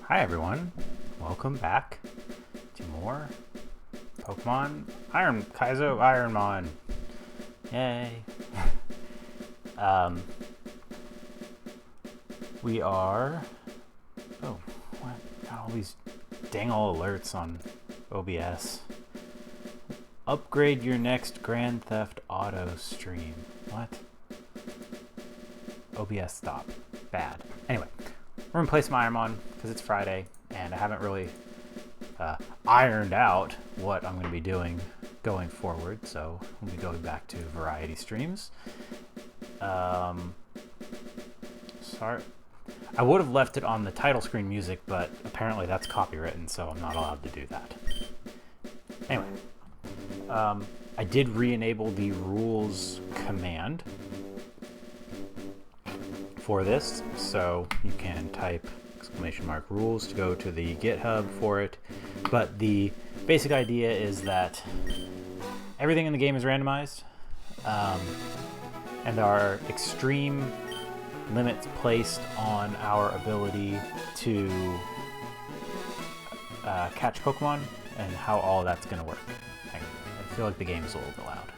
Hi everyone, welcome back to more Pokemon Kaizo Ironmon. Yay! We are. Oh, what? Got all these dang all alerts on OBS. Upgrade your next Grand Theft Auto stream. What? OBS stop. Bad. Anyway, we're gonna play some Ironmon because it's Friday and I haven't really ironed out what I'm going to be doing going forward, so we'll be going back to variety streams. Sorry, I would have left it on the title screen music, but apparently that's copywritten, so I'm not allowed to do that. Anyway, I did re-enable the rules command for this, so you can type !rules to go to the GitHub for it. But the basic idea is that everything in the game is randomized, and there are extreme limits placed on our ability to catch Pokemon and how all that's going to work. I feel like the game is a little bit loud.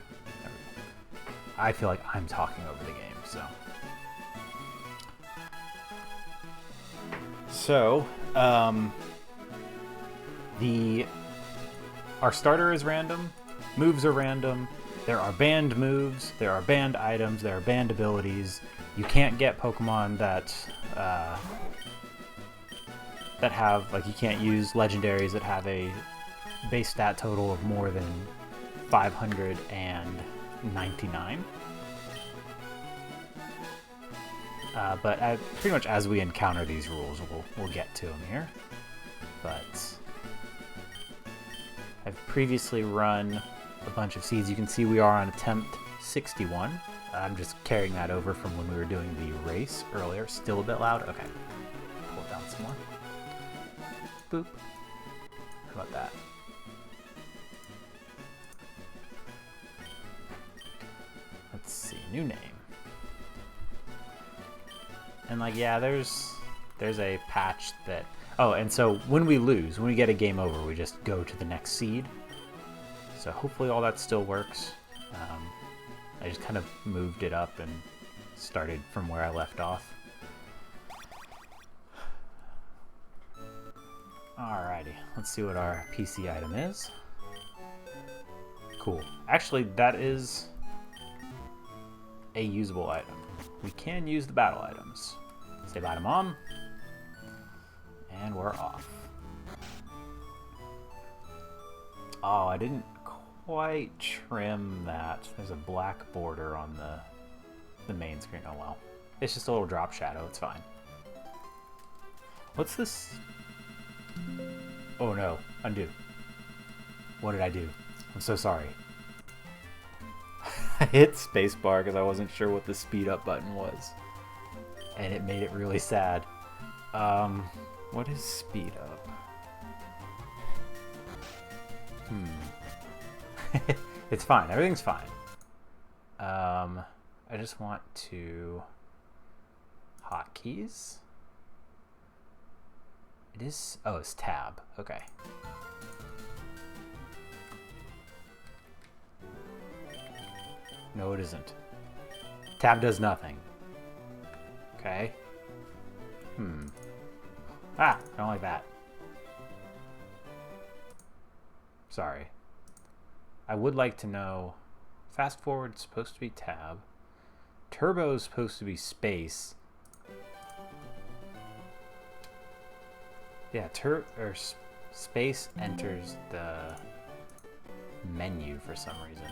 I feel like I'm talking over the game, so. So, our starter is random, moves are random, there are banned moves, there are banned items, there are banned abilities. You can't get Pokemon that have, like, you can't use legendaries that have a base stat total of more than 599. But pretty much as we encounter these rules, we'll get to them here. But I've previously run a bunch of seeds. You can see we are on attempt 61. I'm just carrying that over from when we were doing the race earlier. Still a bit loud? Okay. Pull it down some more. Boop. How about that? Let's see. New name. And like, yeah, there's a patch that... Oh, and so when we lose, when we get a game over, we just go to the next seed. So hopefully all that still works. I just kind of moved it up and started from where I left off. Alrighty, let's see what our PC item is. Cool. Actually, that is a usable item. We can use the battle items. Say bye to Mom. And we're off. Oh, I didn't quite trim that. There's a black border on the main screen. Oh well. It's just a little drop shadow. It's fine. What's this? Oh no. Undo. What did I do? I'm so sorry. I hit spacebar because I wasn't sure what the speed up button was. And it made it really sad. What is speed up? It's fine. Everything's fine. I just want to... Hotkeys? It is... Oh, it's tab. Okay. No, it isn't. Tab does nothing. Okay. Ah, I don't like that. Sorry. I would like to know... Fast forward's supposed to be tab. Turbo is supposed to be space. Yeah, space enters the menu for some reason.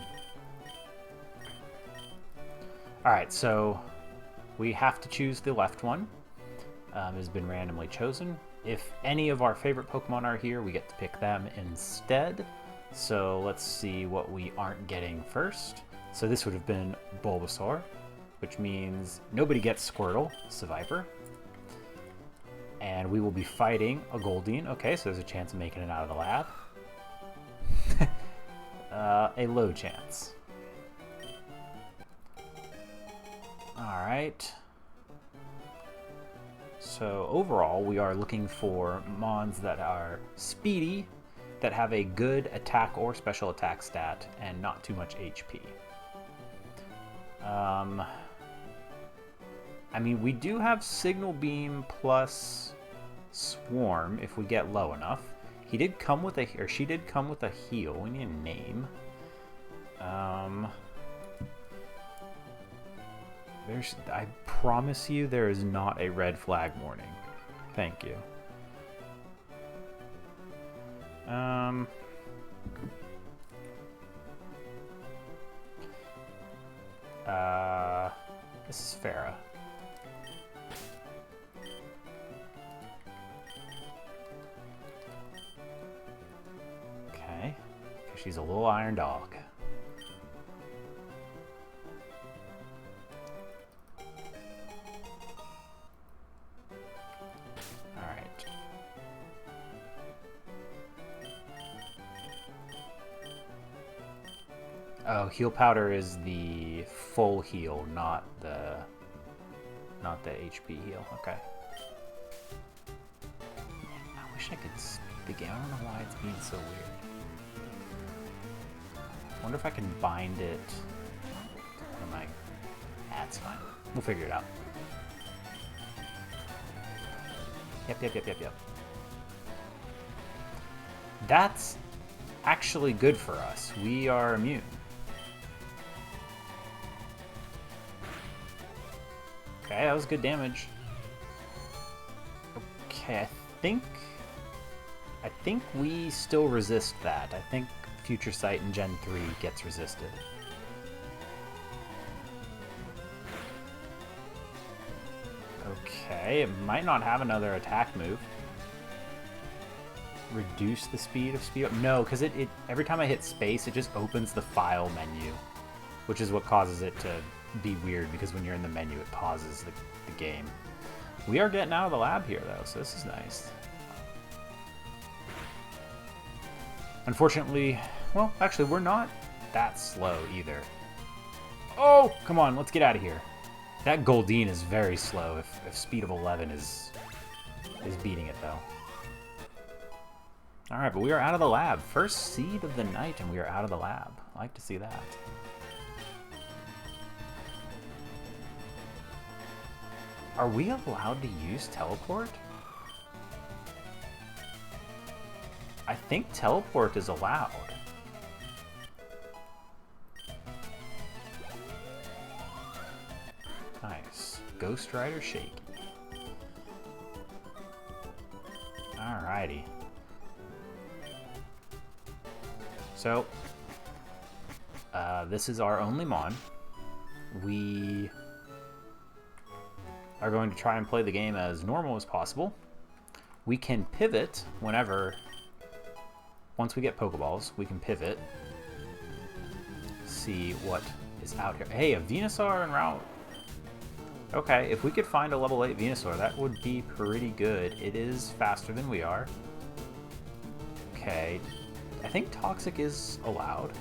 Alright, so we have to choose the left one. It has been randomly chosen. If any of our favorite Pokemon are here, we get to pick them instead. So let's see what we aren't getting first. So this would have been Bulbasaur, which means nobody gets Squirtle, Seviper. And we will be fighting a Goldeen. Okay, so there's a chance of making it out of the lab. A low chance. Alright. So overall, we are looking for mons that are speedy, that have a good attack or special attack stat, and not too much HP. I mean, we do have Signal Beam plus Swarm if we get low enough. He did come with a, or she did come with a heal. We need a name. I promise you there is not a red flag warning. Thank you. This is Farah. Okay, she's a little iron dog. Alright. Oh, heal powder is the full heal, not the HP heal. Okay. Man, I wish I could speed the game. I don't know why it's being so weird. I wonder if I can bind it. Am I? That's fine. We'll figure it out. Yep. That's actually good for us. We are immune. Okay, that was good damage. Okay, I think we still resist that. I think Future Sight in Gen 3 gets resisted. Okay, it might not have another attack move. Reduce the speed of speed up? No, because it every time I hit space, it just opens the file menu, which is what causes it to be weird, because when you're in the menu, it pauses the game. We are getting out of the lab here, though, so this is nice. Unfortunately, well, actually, we're not that slow either. Oh, come on, let's get out of here. That Goldeen is very slow if speed of 11 is beating it, though. Alright, but we are out of the lab. First seed of the night, and we are out of the lab. I like to see that. Are we allowed to use teleport? I think teleport is allowed. Nice. Ghost Rider Shaky. Alrighty. So, this is our only mon. We are going to try and play the game as normal as possible. We can pivot whenever, once we get Pokeballs, we can pivot. See what is out here. Hey, a Venusaur en route. Okay, if we could find a level 8 Venusaur, that would be pretty good. It is faster than we are. Okay, I think Toxic is allowed.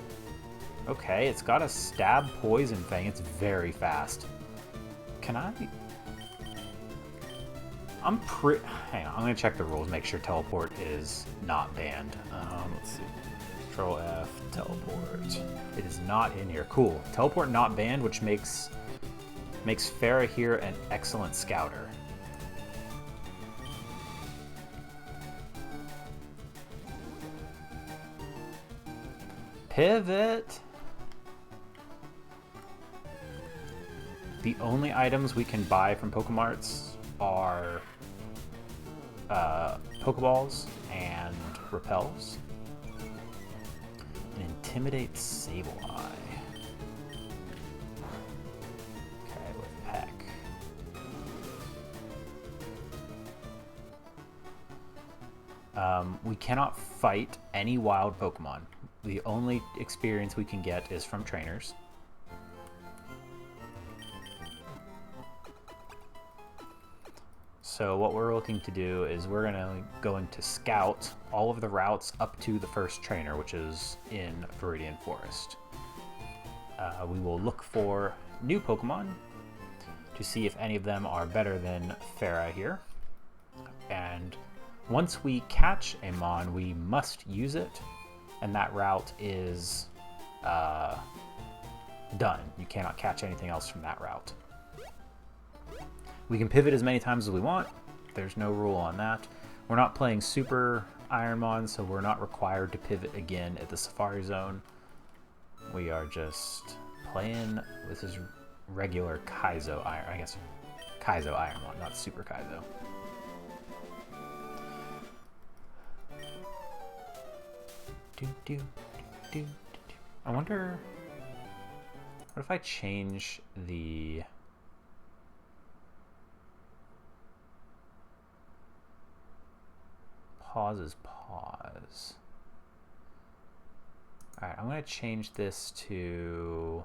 Okay, it's got a Stab Poison Fang. It's very fast. Can I? Hang on, I'm gonna check the rules, make sure teleport is not banned. Let's see. Control F, teleport. It is not in here. Cool. Teleport not banned, which makes Farah here an excellent scouter. Pivot! The only items we can buy from Pokemarts are Pokeballs and Repels. And Intimidate Sableye. Okay, with Peck. We cannot fight any wild Pokemon. The only experience we can get is from trainers. So what we're looking to do is we're going to scout all of the routes up to the first trainer, which is in Viridian Forest. We will look for new Pokemon to see if any of them are better than Farah here. And once we catch a mon, we must use it, and that route is done. You cannot catch anything else from that route. We can pivot as many times as we want. There's no rule on that. We're not playing Super Ironmon, so we're not required to pivot again at the Safari Zone. We are just playing with his regular Kaizo Iron, I guess Kaizo Ironmon, not Super Kaizo. I wonder, what if I change the pause is pause. All right, I'm going to change this to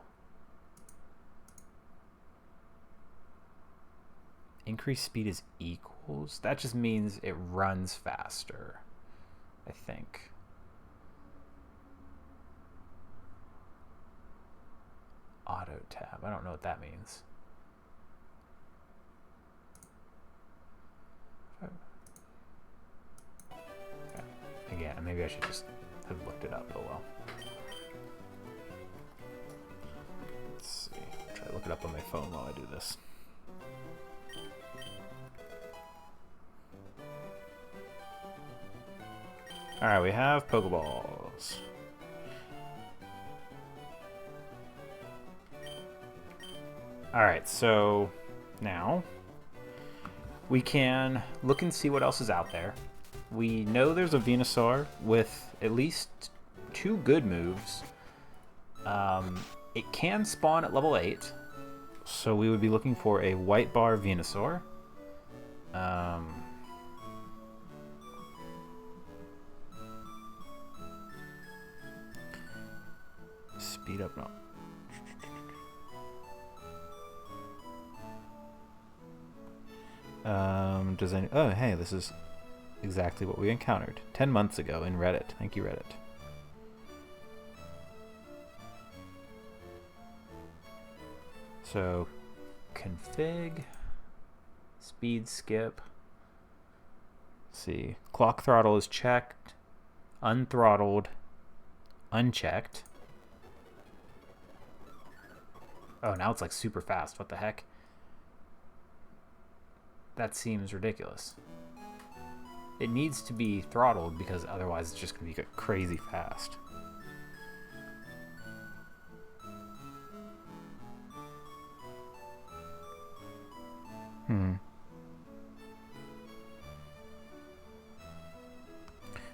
increase speed is equals. That just means it runs faster, I think. Auto tab. I don't know what that means. Okay. Again, maybe I should just have looked it up. Oh well. Let's see. Try to look it up on my phone while I do this. All right, we have Pokeballs. All right, so now we can look and see what else is out there. We know there's a Venusaur with at least 2 good moves. It can spawn at level 8, so we would be looking for a White Bar Venusaur. Speed up, no. Does any? Oh, hey, this is exactly what we encountered 10 months ago in Reddit. Thank you, Reddit. So, config, speed skip. Let's see, clock throttle is checked, unthrottled, unchecked. Oh, now it's like super fast. What the heck? That seems ridiculous. It needs to be throttled because otherwise it's just going to be crazy fast.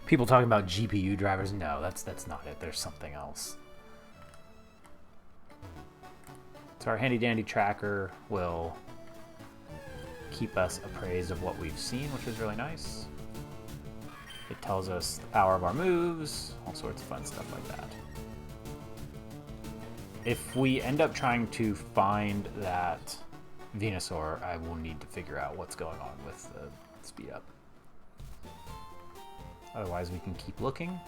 People talking about GPU drivers. No, that's not it. There's something else. So our handy dandy tracker will keep us appraised of what we've seen, which is really nice. It tells us the power of our moves, all sorts of fun stuff like that. If we end up trying to find that Venusaur, I will need to figure out what's going on with the speed up. Otherwise, we can keep looking.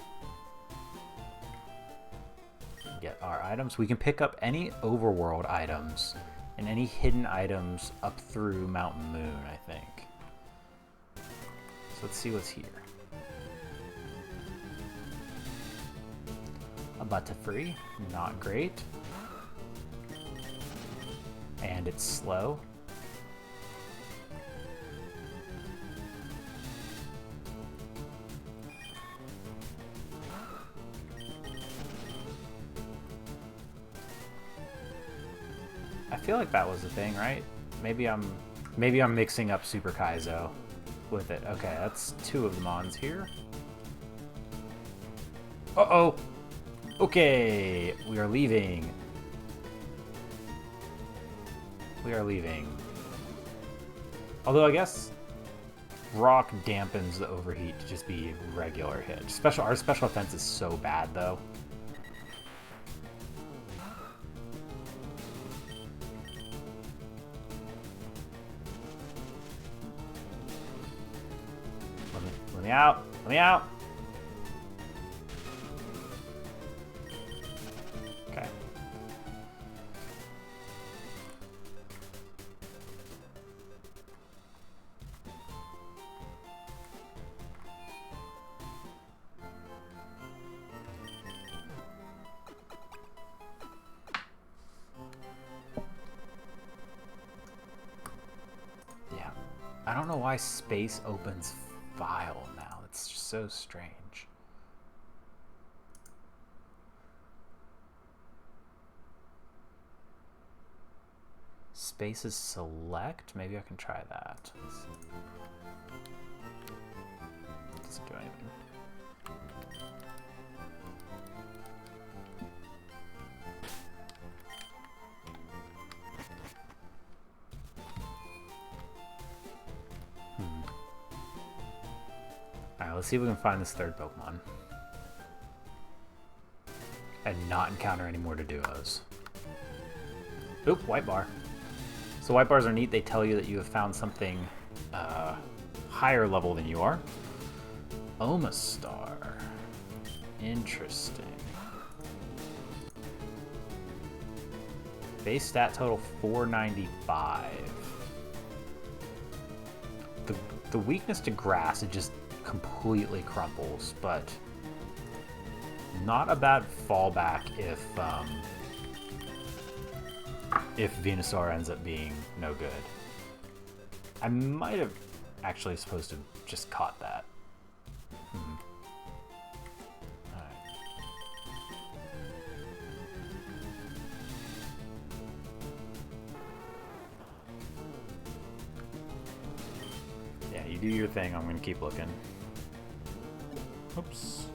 Get our items. We can pick up any overworld items and any hidden items up through Mountain Moon, I think. So let's see what's here. A Butterfree, not great. And it's slow. I feel like that was the thing, right? Maybe I'm mixing up Super Kaizo with it. Okay, that's 2 of the mons here. Uh-oh! Okay, we are leaving. We are leaving. Although I guess rock dampens the overheat to just be regular hit. Our special defense is so bad though. Let me out. Let me out. Okay. don't know why space opens file now. It's just so strange. Space is select. Maybe I can try that. Doesn't do anything. Alright, let's see if we can find this third Pokemon. And not encounter any more Doduos. Oop, white bar. So white bars are neat. They tell you that you have found something higher level than you are. Omastar. Interesting. Base stat total 495. The weakness to grass, it just completely crumples, but not a bad fallback if Venusaur ends up being no good. I might have actually supposed to just caught that. Alright. Yeah, you do your thing. I'm gonna keep looking. Oops.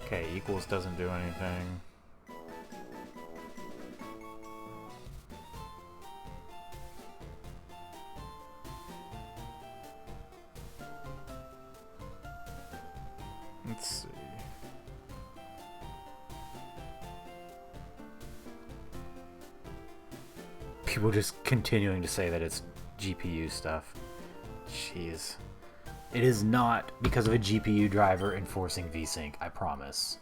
Okay, equals doesn't do anything. Let's see. People just continuing to say that it's GPU stuff. Jeez. It is not because of a GPU driver enforcing VSync, I promise.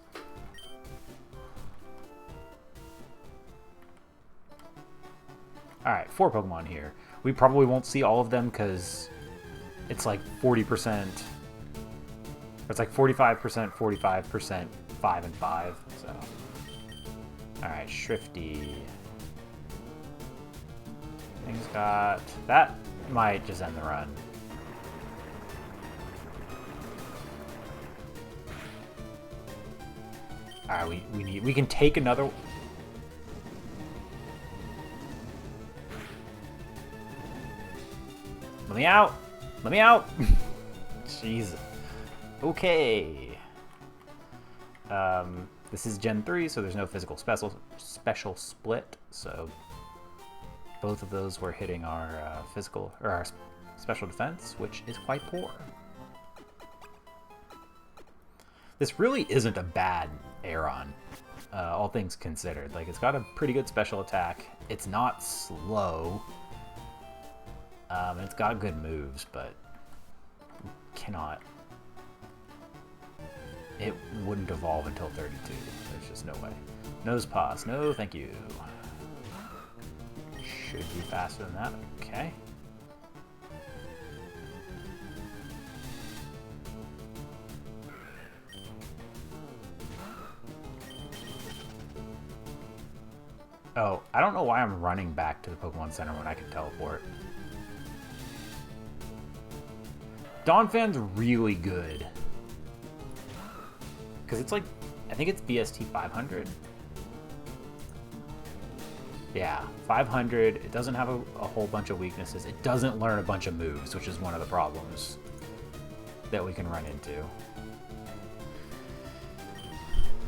Alright, 4 Pokemon here. We probably won't see all of them because it's like 40%. It's like 45%, 45%, 5 and 5. So, alright, Shrifty. Things got that might just end the run. Alright, we can take another. Let me out! Let me out! Jeez. Okay. This is Gen 3, so there's no physical special split, so both of those were hitting our physical or our special defense, which is quite poor. This really isn't a bad Aeron, all things considered. Like, it's got a pretty good special attack. It's not slow. And it's got good moves, but cannot. It wouldn't evolve until 32. There's just no way. Nose paws. No, thank you. Should be faster than that. Okay. Oh, I don't know why I'm running back to the Pokemon Center when I can teleport. Donphan's really good. Because it's like, I think it's BST 500. Yeah, 500. It doesn't have a whole bunch of weaknesses. It doesn't learn a bunch of moves, which is one of the problems that we can run into.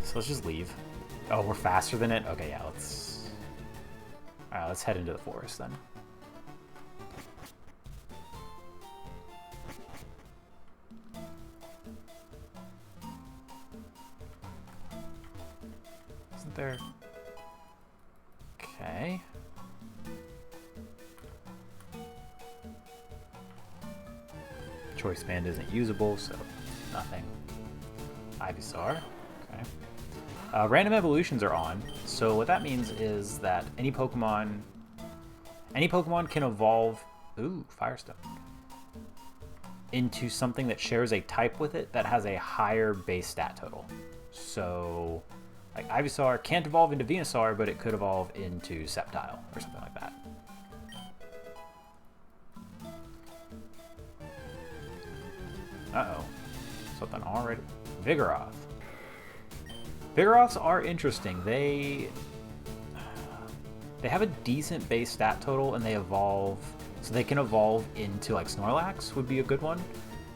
So let's just leave. Oh, we're faster than it? Okay, yeah, let's... Alright, let's head into the forest then. Isn't there... Okay. Choice Band isn't usable, so nothing. Ivysaur. Okay. Random evolutions are on, so what that means is that any Pokemon can evolve. Ooh, Firestone. into something that shares a type with it that has a higher base stat total. So, like Ivysaur can't evolve into Venusaur, but it could evolve into Sceptile or something like that. Uh-oh. Something already... Vigoroth. Vigoroths are interesting. They have a decent base stat total, and they evolve... So they can evolve into, like, Snorlax would be a good one.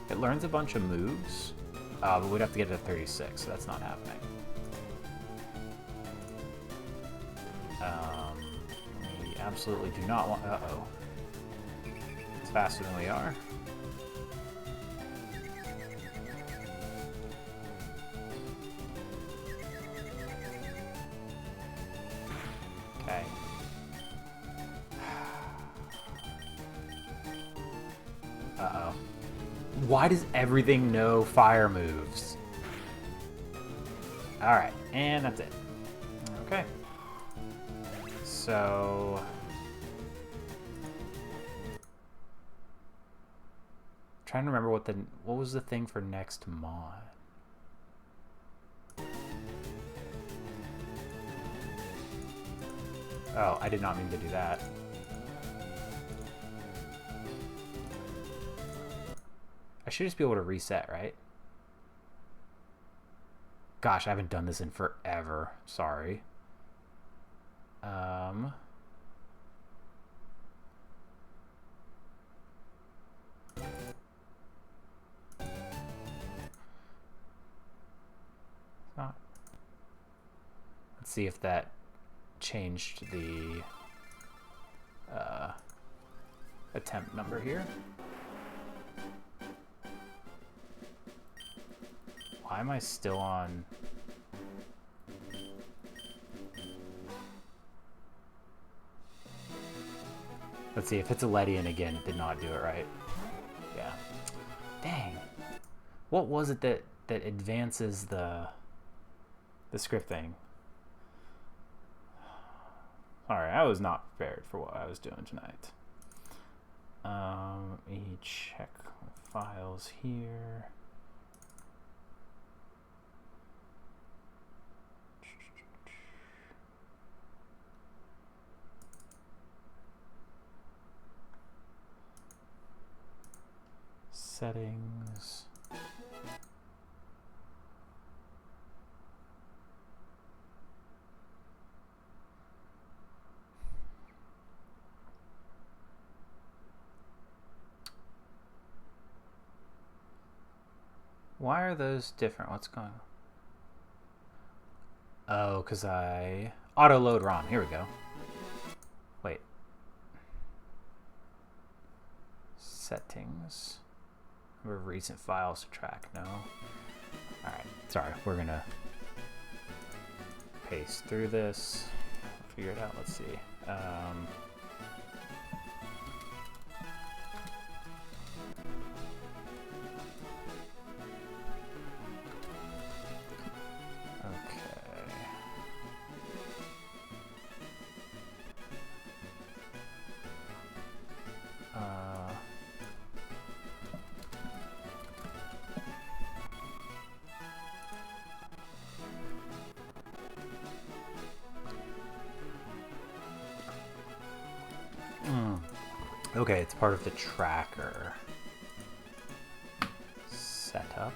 It learns a bunch of moves, but we'd have to get it to 36, so that's not happening. We absolutely do not want... Uh-oh. It's faster than we are. Okay. Uh-oh. Why does everything know fire moves? Alright, and that's it. Okay. So... trying to remember what was the thing for next mod. Oh, I did not mean to do that. I should just be able to reset, right? Gosh, I haven't done this in forever. Sorry. Let's see if that changed the attempt number here. Why am I still on? Let's see if it's a Ledian again. It did not do it right. Yeah. Dang. What was it that advances the scripting? Sorry, I was not prepared for what I was doing tonight. Let me check my files here. Settings. Why are those different? What's going on? Oh, because I auto load ROM. Here we go. Wait. Settings. Recent files to track. No. Alright. Sorry. We're going to paste through this. Figure it out. Let's see. Okay, it's part of the tracker setup.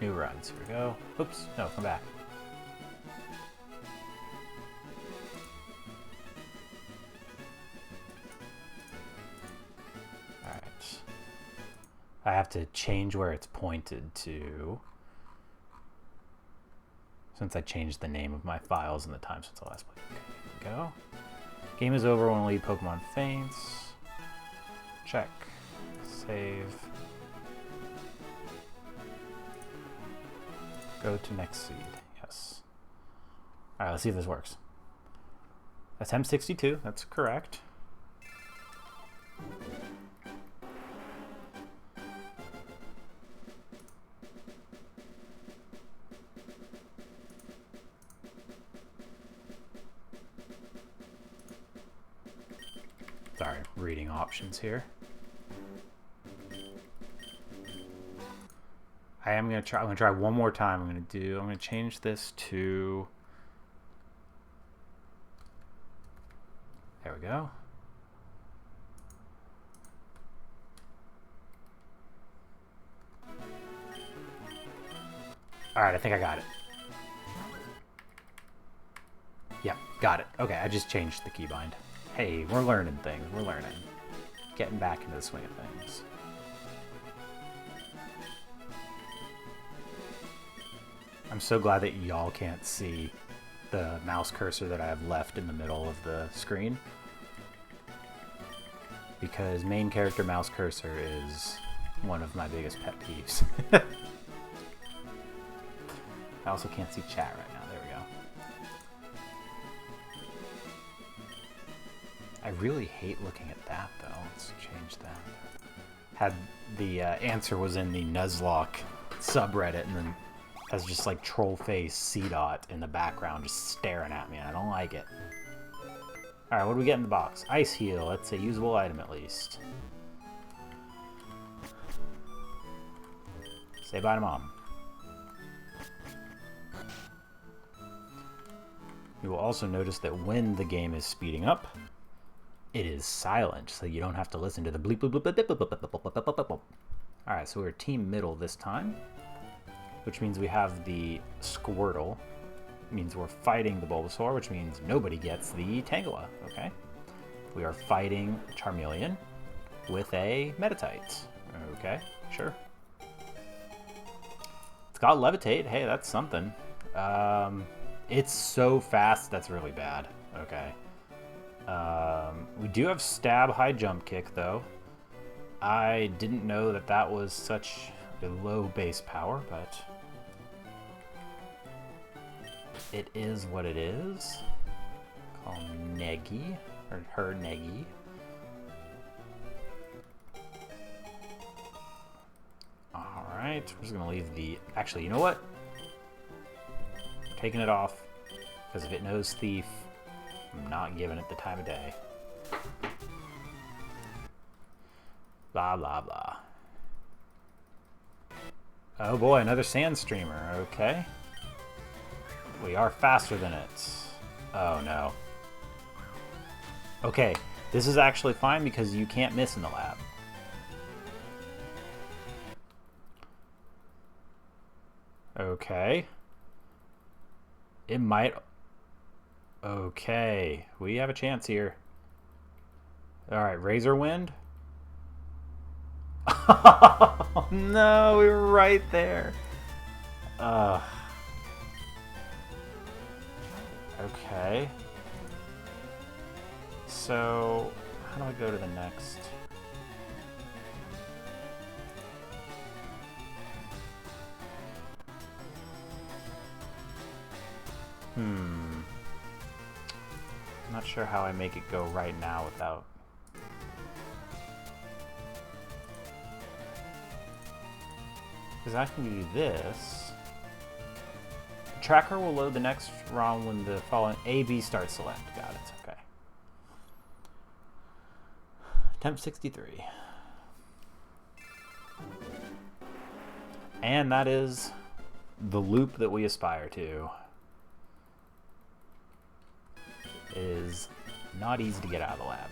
New runs. Here we go. Oops. No, come back. I have to change where it's pointed to, since I changed the name of my files in the time since I last played. Okay, here we go. Game is over when lead Pokemon faints. Check. Save. Go to next seed. Yes. Alright, let's see if this works. Attempt 62, that's correct. Sorry, reading options here. I'm gonna try one more time. I'm gonna change this to, there we go. All right, I think I got it. Yeah, got it. Okay, I just changed the keybind. Hey, we're learning things. We're learning. Getting back into the swing of things. I'm so glad that y'all can't see the mouse cursor that I have left in the middle of the screen, because main character mouse cursor is one of my biggest pet peeves. I also can't see chat right now. There we go. I really hate looking at that, though. Let's change that. Had the answer was in the Nuzlocke subreddit, and then has just like troll face C-Dot in the background just staring at me, and I don't like it. Alright, what do we get in the box? Ice Heal. That's a usable item at least. Say bye to Mom. You will also notice that when the game is speeding up, it is silent, so you don't have to listen to the bleep bleep bleep bleep bleep bleep bleep bleep bleep bleep. Alright, so we're team middle this time, which means we have the Squirtle. It means we're fighting the Bulbasaur, which means nobody gets the Tangela. Okay. We are fighting Charmeleon with a Meditite. Okay, sure. It's got Levitate. Hey, that's something. It's so fast, that's really bad. Okay. We do have Stab, High Jump Kick, though. I didn't know that that was such a low base power, but it is what it is. Call him Neggy, or her Neggy. Alright, we're just going to leave the... Actually, you know what? I'm taking it off, because if it knows Thief, I'm not giving it the time of day. Blah, blah, blah. Oh boy, another Sand Streamer. Okay. We are faster than it. Oh no. Okay, this is actually fine because you can't miss in the lab. Okay. It might... Okay, we have a chance here. Alright, Razor Wind. Oh, no, we were right there. Okay. So, how do I go to the next? I'm not sure how I make it go right now without... Because I can do this. The tracker will load the next ROM when the following A-B start select. Got it. Okay. Temp 63. And that is the loop that we aspire to. It is not easy to get out of the lab.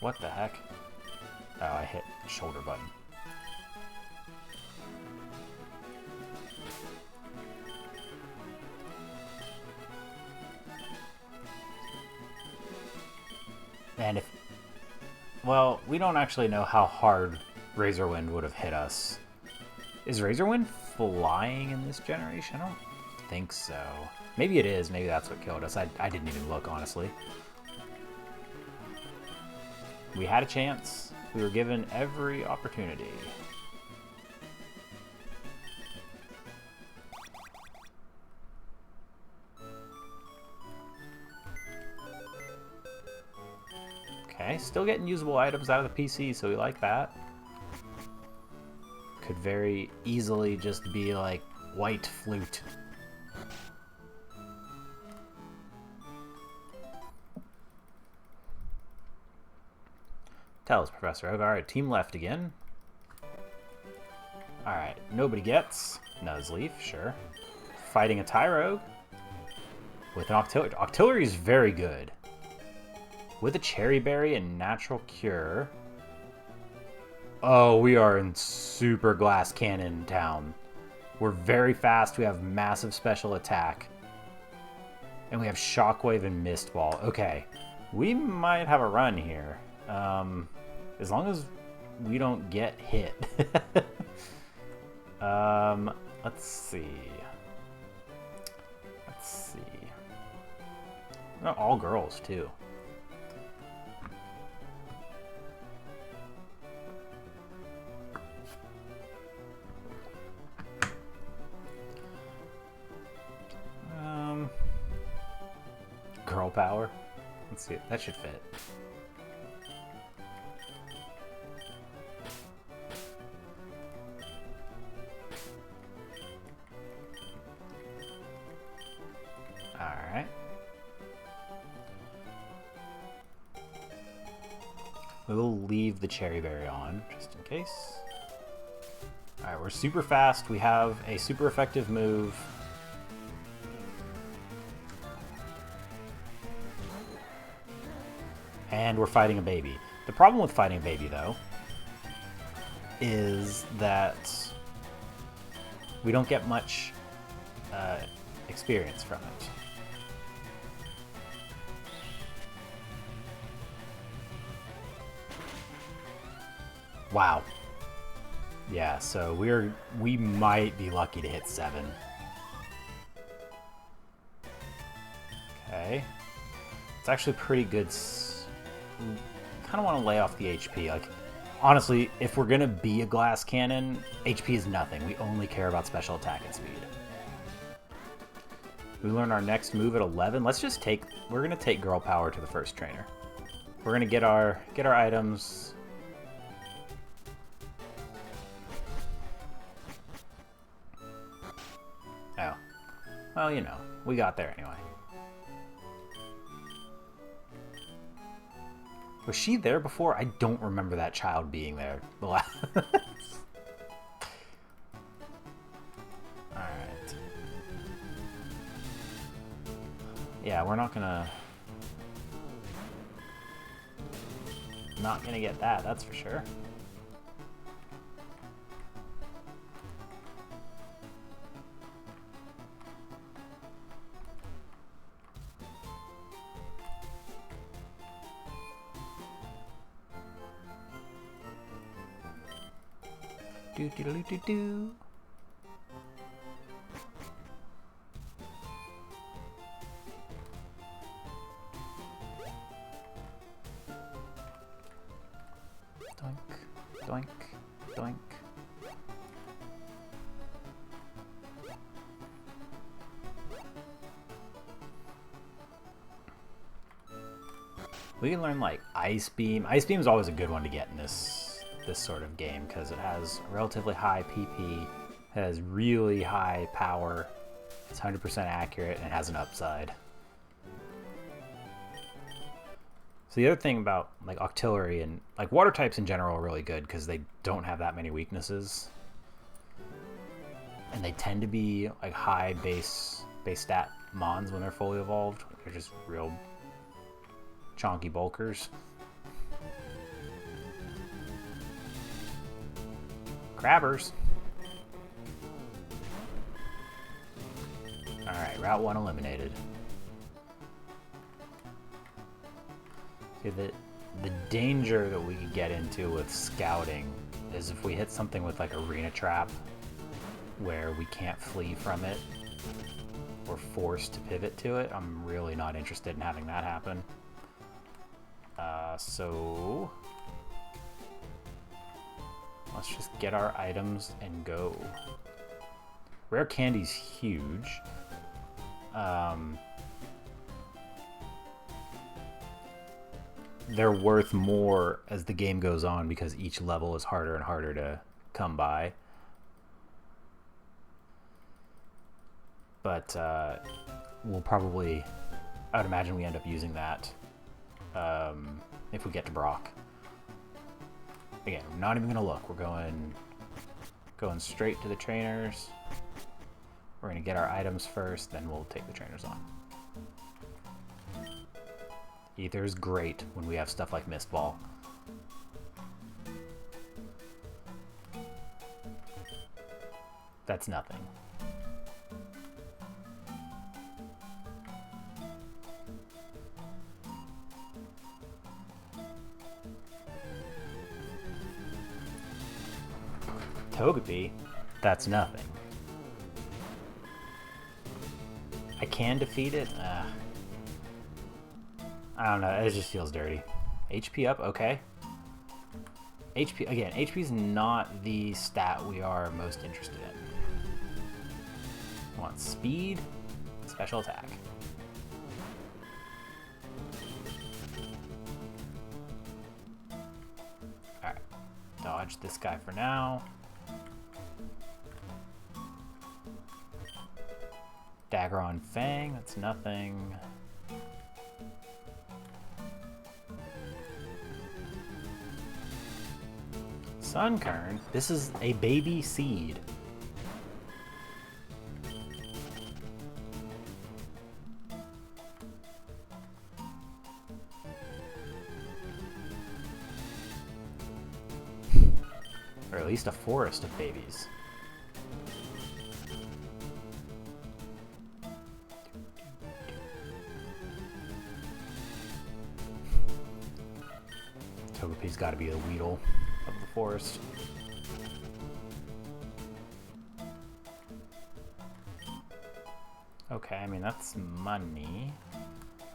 What the heck? Oh, I hit the shoulder button. And if... Well, we don't actually know how hard Razor Wind would have hit us. Is Razor Wind flying in this generation? I don't think so. Maybe it is. Maybe that's what killed us. I didn't even look, honestly. We had a chance. We were given every opportunity. Okay, still getting usable items out of the PC, so we like that. Could very easily just be like White Flute. Tell us, Professor Oak. Alright, team left again. Alright, nobody gets. Nuzleaf, sure. Fighting a Tyrogue. With an Octillery. Octillery is very good. With a Cherry Berry and Natural Cure. Oh, we are in super glass cannon town. We're very fast. We have massive special attack. And we have Shockwave and Mist Ball. Okay. We might have a run here. As long as we don't get hit. Let's see. All girls, too. Girl power. Let's see. That should fit. Alright. We will leave the Cherry Berry on, just in case. Alright, we're super fast. We have a super effective move. And we're fighting a baby. The problem with fighting a baby, though, is that we don't get much experience from it. Wow. Yeah, so we might be lucky to hit 7. Okay. It's actually pretty good. Kind of want to lay off the HP. Like, honestly, if we're gonna be a glass cannon, HP is nothing. We only care about special attack and speed. We learn our next move at 11. Let's just take. We're gonna take Girl Power to the first trainer. We're gonna get our items. Oh, well, you know, we got there anyway. Was she there before? I don't remember that child being there. Alright. Yeah, we're not gonna get that, that's for sure. Do do do do do. Doink, doink, doink. We can learn like Ice Beam. Ice Beam is always a good one to get in this sort of game because it has relatively high PP, it has really high power, it's 100% accurate, and it has an upside. So the other thing about like Octillery and like water types in general are really good because they don't have that many weaknesses, and they tend to be like high base stat mons when they're fully evolved. They're just real chonky bulkers. Crabbers. Alright, Route 1 eliminated. Okay, the danger that we could get into with scouting is if we hit something with like Arena Trap where we can't flee from it, we're forced to pivot to it. I'm really not interested in having that happen. So let's just get our items and go. Rare Candy's huge. They're worth more as the game goes on because each level is harder and harder to come by. But we'll probably, I would imagine we end up using that if we get to Brock. Again, we're not even gonna look. We're going straight to the trainers. We're gonna get our items first, then we'll take the trainers on. Ether is great when we have stuff like Mist Ball. That's nothing. Togepi? That's nothing. I can defeat it? I don't know, it just feels dirty. HP up, okay. HP, again, HP is not the stat we are most interested in. We want speed, special attack. Alright, dodge this guy for now. Dagger on Fang, that's nothing. Sunkern, this is a baby seed. Or at least a forest of babies. Togepi's got to be the Weedle of the forest. Okay, I mean, that's money.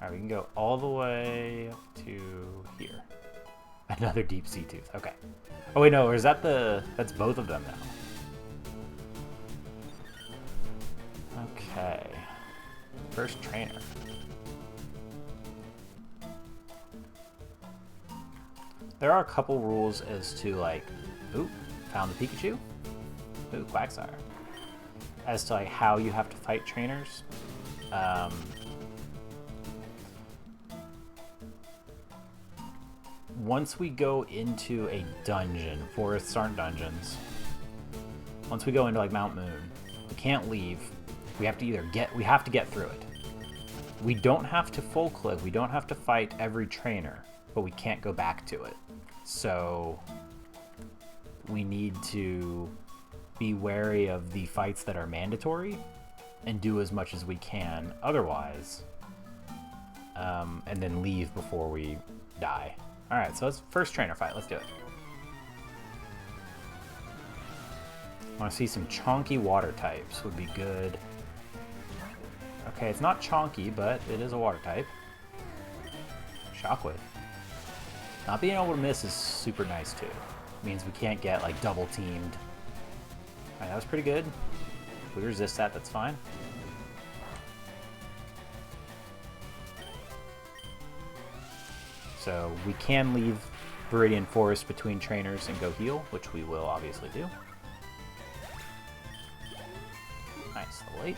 Alright, we can go all the way up to here. Another deep sea tooth. Okay. Oh wait, no, or is that the... That's both of them now. Okay. First trainer. There are a couple rules as to, like... Ooh, found the Pikachu. Ooh, Quagsire. As to, like, how you have to fight trainers. Once we go into a dungeon, forests aren't dungeons. Once we go into like Mount Moon, we can't leave. We have to either get through it. We don't have to full clip. We don't have to fight every trainer, but we can't go back to it. So we need to be wary of the fights that are mandatory and do as much as we can otherwise, and then leave before we die. Alright, so let's first trainer fight. Let's do it. I want to see some chonky water types would be good. Okay, it's not chonky, but it is a water type. Shockwave. Not being able to miss is super nice too. It means we can't get like double teamed. Alright, that was pretty good. If we resist that, that's fine. So we can leave Viridian Forest between trainers and go heal, which we will obviously do. Nice, late.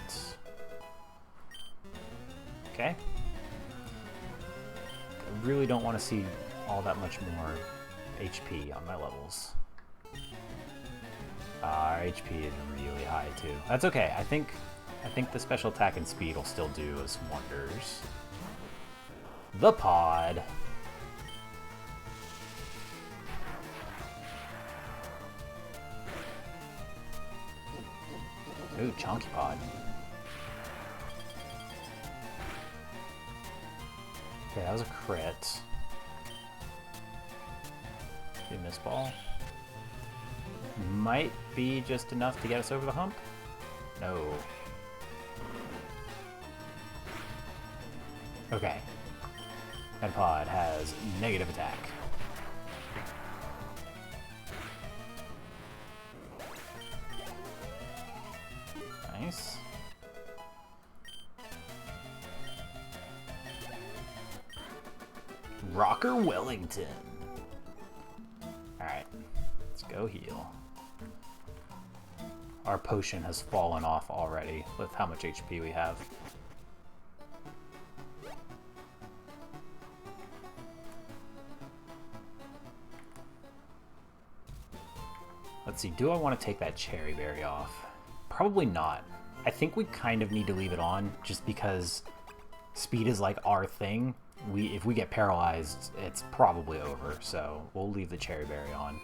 Okay. I really don't want to see all that much more HP on my levels. Our HP is really high too. That's okay. I think the special attack and speed will still do us wonders. The pod. Ooh, Chonky Pod. Okay, that was a crit. Okay, Mist Ball. Might be just enough to get us over the hump. No. Okay. That pod has negative attack. Nice. Rocker Wellington. Alright, let's go heal. Our potion has fallen off already with how much HP we have. Let's see, do I want to take that cherry berry off? Probably not. I think we kind of need to leave it on just because speed is like our thing. If we get paralyzed, it's probably over, so we'll leave the cherry berry on.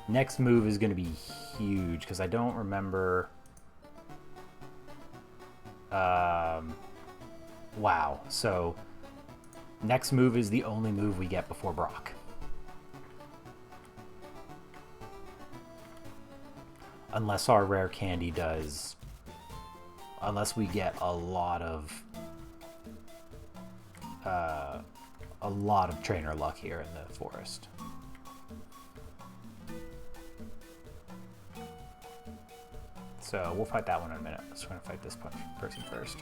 Next move is going to be huge because I don't remember. Wow, so next move is the only move we get before Brock. Unless our rare candy does... Unless we get a lot of trainer luck here in the forest. So we'll fight that one in a minute. Just going to fight this person first.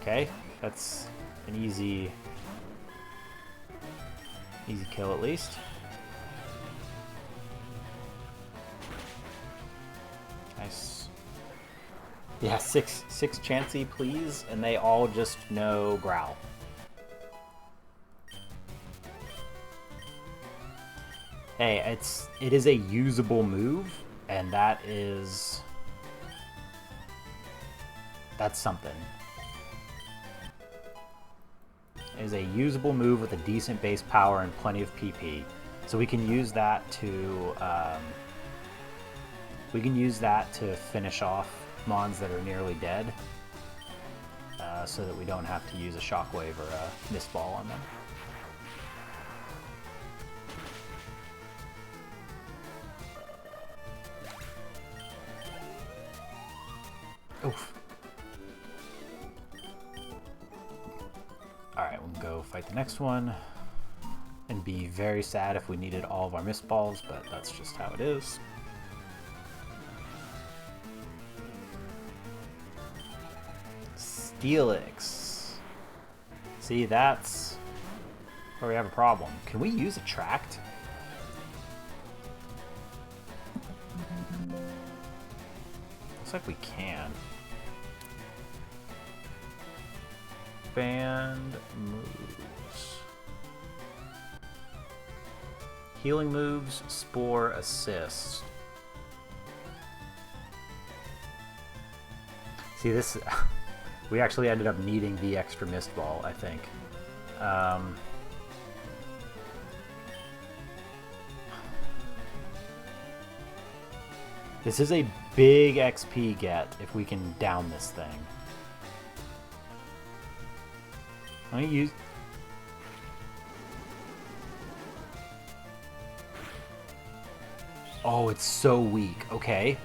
Okay, that's an easy kill at least. Nice. Yeah, six Chansey, please, and they all just know Growl. Hey, it is a usable move, and that's something. It is a usable move with a decent base power and plenty of PP, so we can use that to finish off mons that are nearly dead, so that we don't have to use a shockwave or a mist ball on them. Oof. Alright, we'll go fight the next one. And be very sad if we needed all of our mist balls, but that's just how it is. Steelix. See, that's where we have a problem. Can we use Attract? Looks like we can. Band moves. Healing moves, Spore, Assist. See, this... we actually ended up needing the extra Mist Ball, I think. This is a big XP get if we can down this thing. Let me use... Oh, it's so weak. Okay.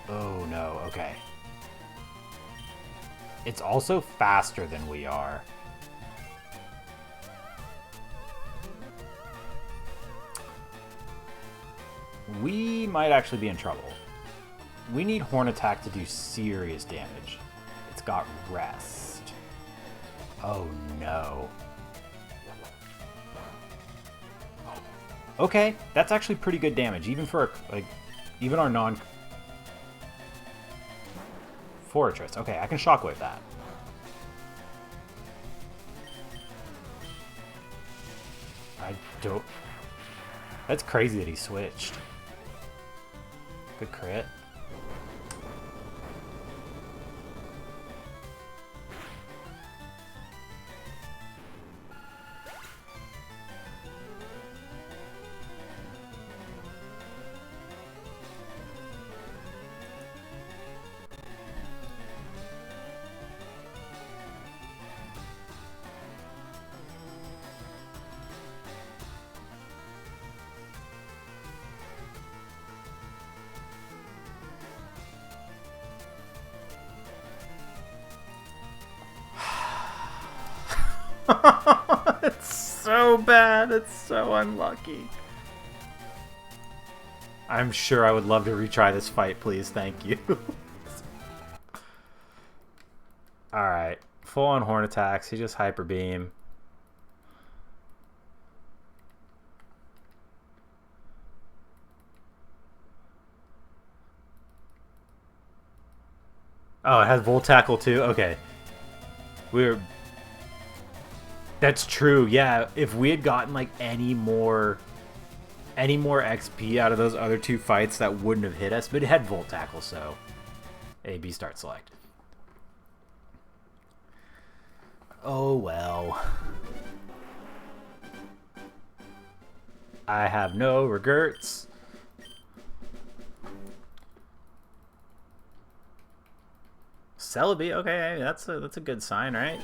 Oh, no. Okay. It's also faster than we are. We might actually be in trouble. We need Horn Attack to do serious damage. It's got Rest. Oh no. Okay, that's actually pretty good damage, even for like, even our non Fortress. Okay, I can Shockwave that. I don't. That's crazy that he switched. Good crit. It's so bad. It's so unlucky. I'm sure I would love to retry this fight, please. Thank you. Alright. Full on Horn Attacks. He just Hyper Beam. Oh, it has Volt Tackle too? Okay. We're... That's true, yeah. If we had gotten, like, any more XP out of those other two fights, that wouldn't have hit us. But it had Volt Tackle, so... A, B, start, select. Oh, well. I have no regrets. Celebi, okay, that's a good sign, right?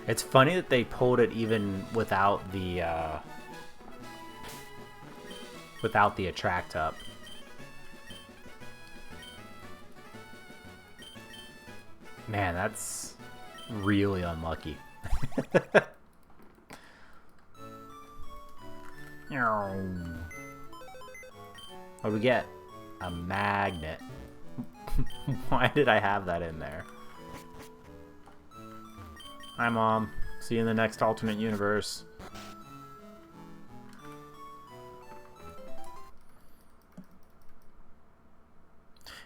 It's funny that they pulled it even without the attract up. Man, that's really unlucky. What do we get? A magnet. Why did I have that in there? Hi, Mom. See you in the next alternate universe.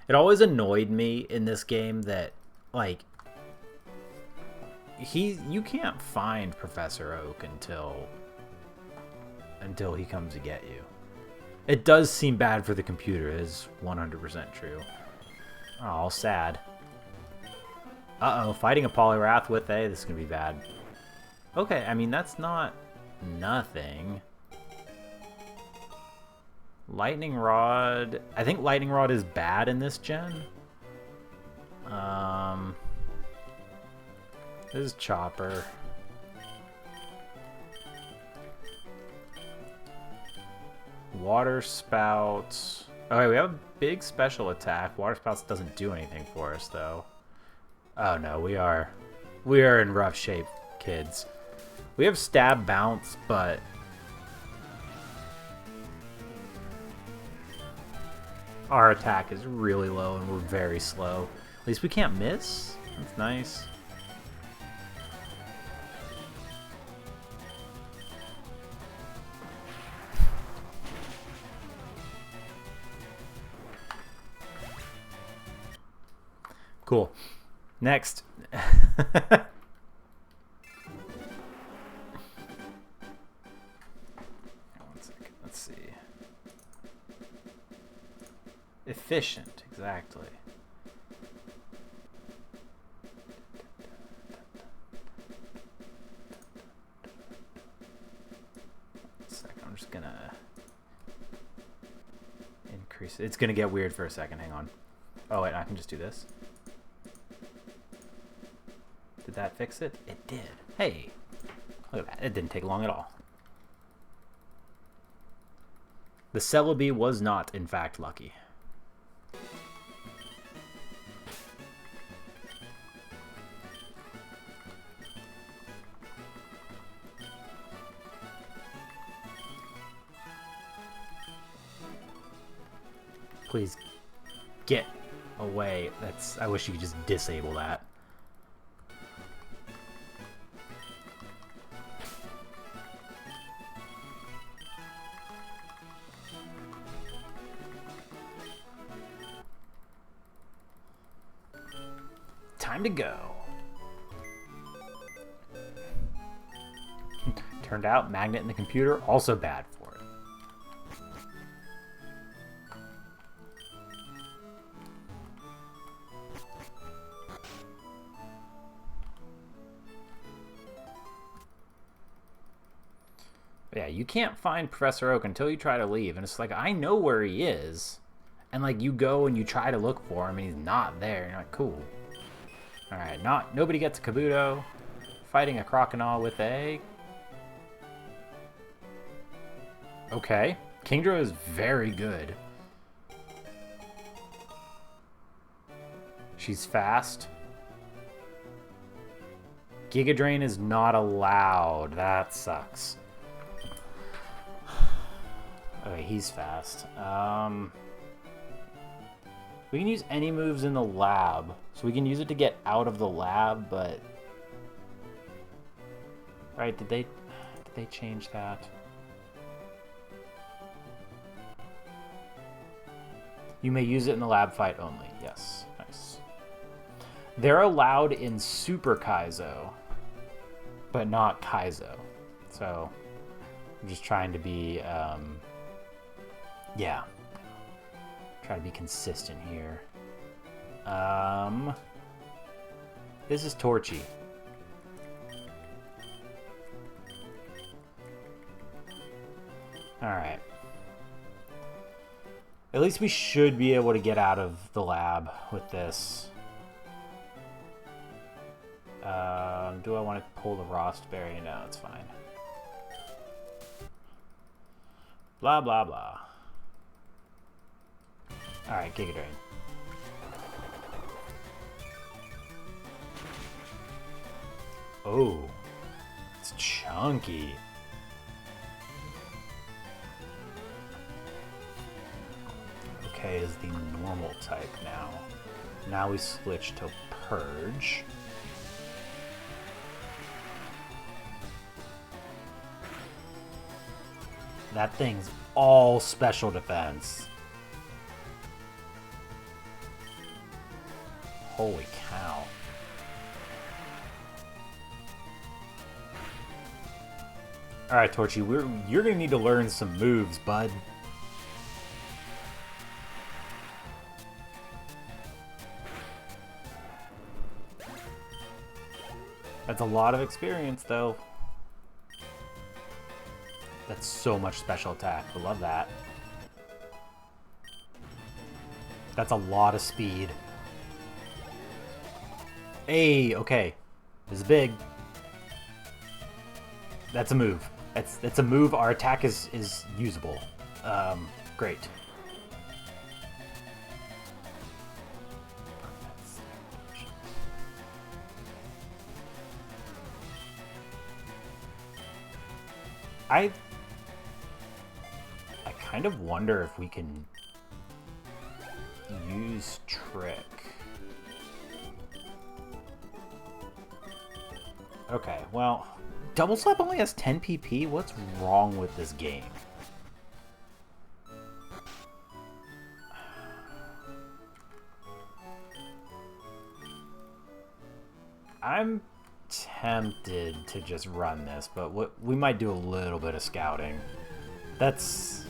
It always annoyed me in this game that, like, you can't find Professor Oak until he comes to get you. It does seem bad for the computer. It is 100% true. Oh, sad. Uh-oh, fighting a Poliwrath with A. This is going to be bad. Okay, I mean, that's not nothing. Lightning Rod. I think Lightning Rod is bad in this gen. This is Chopper. Water Spouts. Okay, we have a big special attack. Water Spouts doesn't do anything for us, though. Oh no, we are in rough shape, kids. We have Stab Bounce, but our attack is really low and we're very slow. At least we can't miss. That's nice. Cool. Next. One second. Let's see. Efficient, exactly. One second. I'm just gonna increase it. It's gonna get weird for a second. Hang on. Oh wait, I can just do this. Did that fix it? It did. Hey, look at that. It didn't take long at all. The Celebi was not, in fact, lucky. Please get away. I wish you could just disable that. Time to go. Turned out magnet in the computer, also bad for it. But yeah, you can't find Professor Oak until you try to leave, and it's like, I know where he is. And like, you go and you try to look for him and he's not there. And you're like, cool. Alright, nobody gets a Kabuto. Fighting a Crocodile with a... Okay. Kingdra is very good. She's fast. Giga Drain is not allowed. That sucks. Okay, he's fast. We can use any moves in the lab. So we can use it to get out of the lab, but... Right, did they change that? You may use it in the lab fight only. Yes, nice. They're allowed in Super Kaizo, but not Kaizo. So I'm just trying to be, yeah. Try to be consistent here. This is Torchy. Alright. At least we should be able to get out of the lab with this. Do I want to pull the Rostberry? No, it's fine. Blah, blah, blah. Alright, Giga Drain. Oh, it's chunky. Okay, is the normal type now. Now we switch to Purge. That thing's all special defense. Holy cow. Alright, Torchy, you're gonna need to learn some moves, bud. That's a lot of experience, though. That's so much special attack. I love that. That's a lot of speed. Hey, okay. This is big. That's a move. That's a move. Our attack is usable. Great. I kind of wonder if we can use Trick. Okay, well, Double Slap only has 10 PP? What's wrong with this game? I'm tempted to just run this, but we might do a little bit of scouting. That's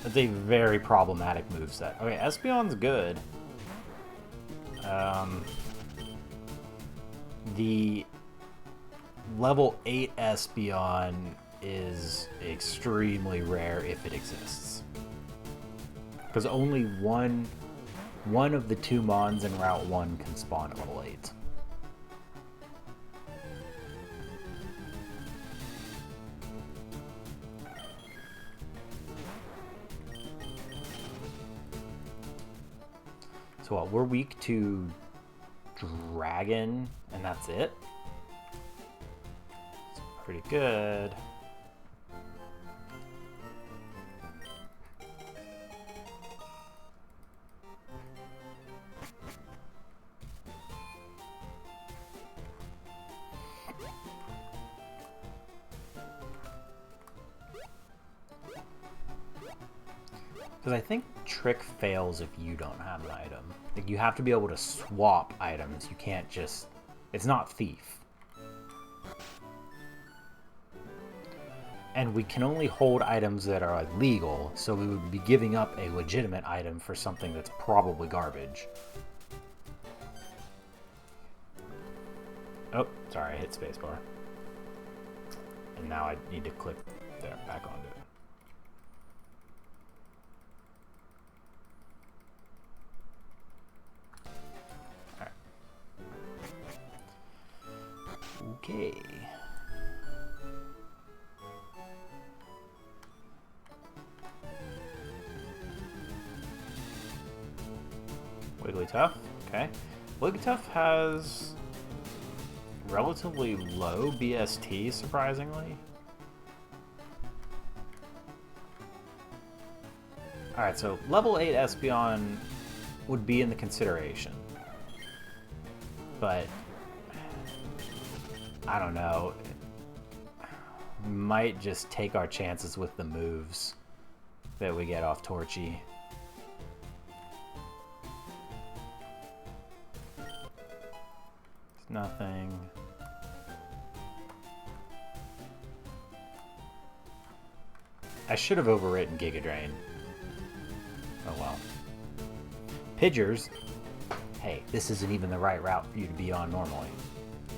a very problematic moveset. Okay, Espeon's good. The level 8 Espeon is extremely rare if it exists. Because only one of the 2 Mons in Route 1 can spawn at level 8. So what, we're weak to Dragon, and that's it? It's pretty good. Because I think Trick fails if you don't have an item. Like, you have to be able to swap items. You can't just... It's not Thief. And we can only hold items that are like, legal, so we would be giving up a legitimate item for something that's probably garbage. Oh, sorry, I hit spacebar. And now I need to click there, back onto it. Okay. Wigglytuff, okay. Wigglytuff has relatively low BST, surprisingly. Alright, so level 8 Espeon would be in the consideration. But I don't know. Might just take our chances with the moves that we get off Torchy. Nothing. I should have overwritten Giga Drain. Oh well. Pidgeers. Hey, this isn't even the right route for you to be on normally.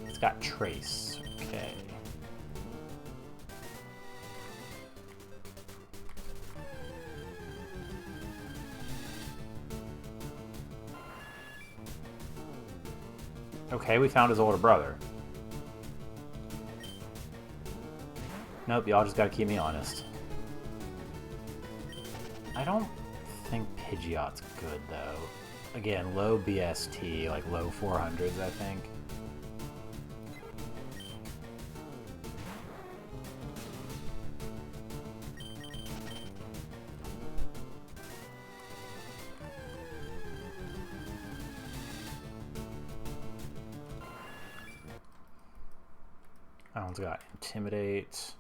It's got Trace. Okay. Okay, we found his older brother. Nope, y'all just gotta keep me honest. I don't think Pidgeot's good, though. Again, low BST, like low 400s, I think. That one's got Intimidate.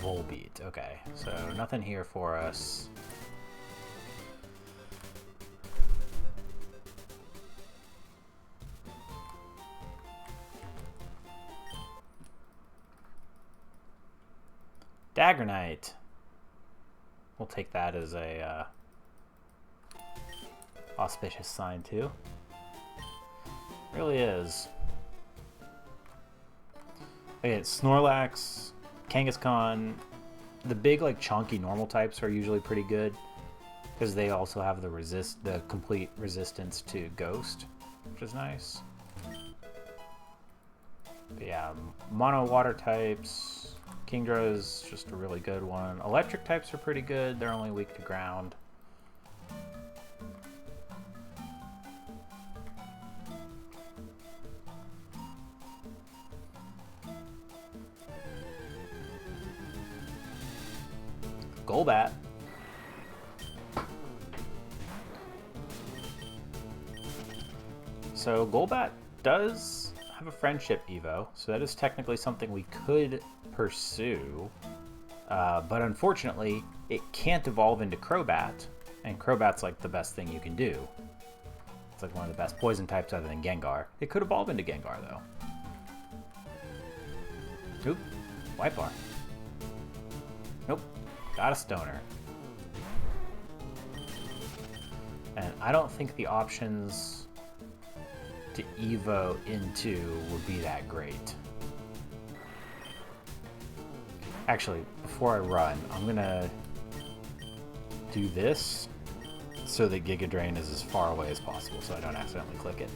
Volbeat. Okay, so nothing here for us. Dagger Knight. We'll take that as a auspicious sign too. Really is. Okay, Snorlax, Kangaskhan. The big, like, chunky normal types are usually pretty good because they also have the complete resistance to Ghost, which is nice. But yeah, mono water types. Kingdra is just a really good one. Electric types are pretty good. They're only weak to ground. Golbat. So Golbat does have a friendship Evo, so that is technically something we could pursue. But unfortunately, it can't evolve into Crobat, and Crobat's like the best thing you can do. It's like one of the best poison types other than Gengar. It could evolve into Gengar, though. Oop, White Bar. Nope. Got a Stoner. And I don't think the options to Evo into would be that great. Actually, before I run, I'm gonna do this so that Giga Drain is as far away as possible so I don't accidentally click it.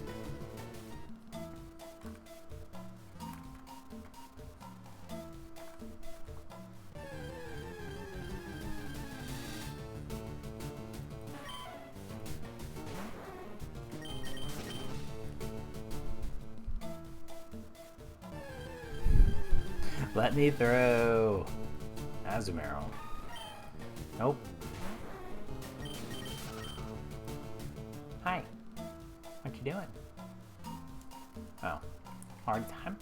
Let me through. Azumarill. Nope. Hi. What you doing? Oh. Hard time?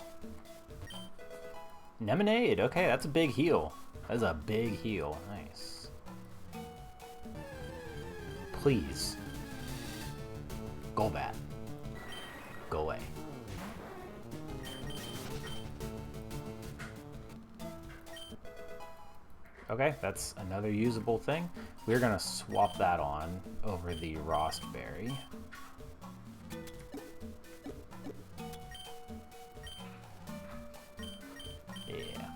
Lemonade. Okay, that's a big heal. That's a big heal. Nice. Please. Golbat. Go away. Okay, that's another usable thing. We're gonna swap that on over the Rostberry. Yeah.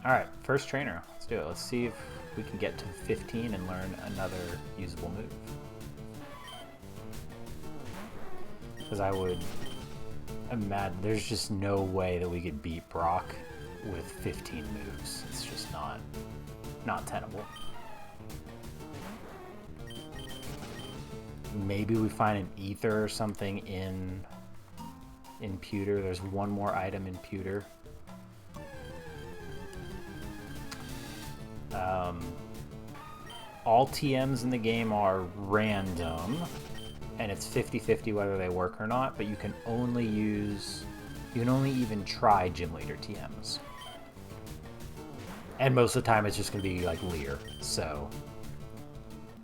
Alright, first trainer. Let's do it. Let's see if we can get to 15 and learn another usable move. Because I would imagine there's just no way that we could beat Brock with 15 moves. It's just not tenable. Maybe we find an ether or something in Pewter. There's one more item in Pewter. All TMs in the game are random, and it's 50-50 whether they work or not, but you can only even try gym leader TMs. And most of the time it's just going to be like Lear, so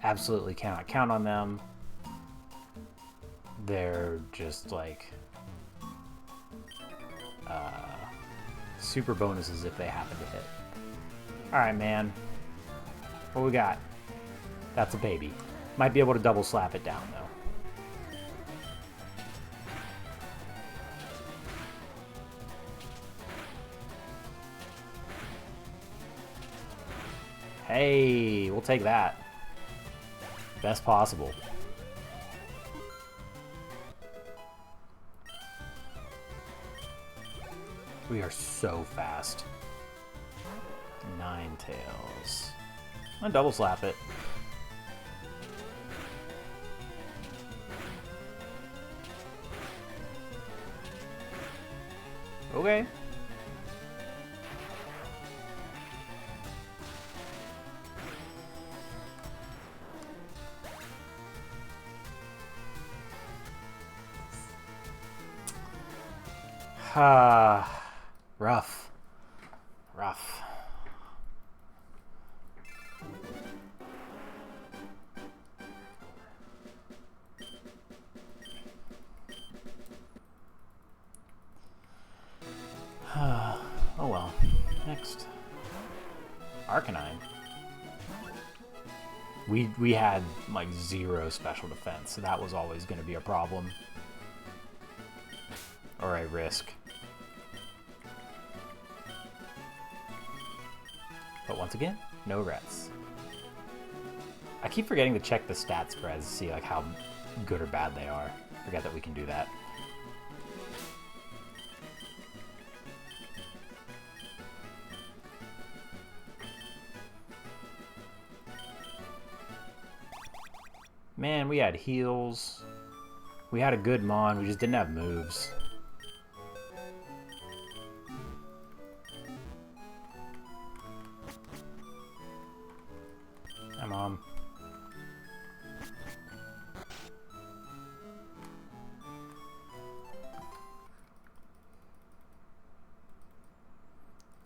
absolutely cannot count on them. They're just like super bonuses if they happen to hit. Alright, man. What we got? That's a baby. Might be able to double slap it down, though. Hey, we'll take that. Best possible. We are so fast. Ninetales. I'm gonna double slap it. Okay. Rough. Rough. Oh well. Next. Arcanine. We had like 0 special defense, so that was always going to be a problem. Or a risk. But once again, no rets. I keep forgetting to check the stat spreads to see like how good or bad they are. Forget that we can do that. Man, we had heals. We had a good Mon, we just didn't have moves. Hi, Mom.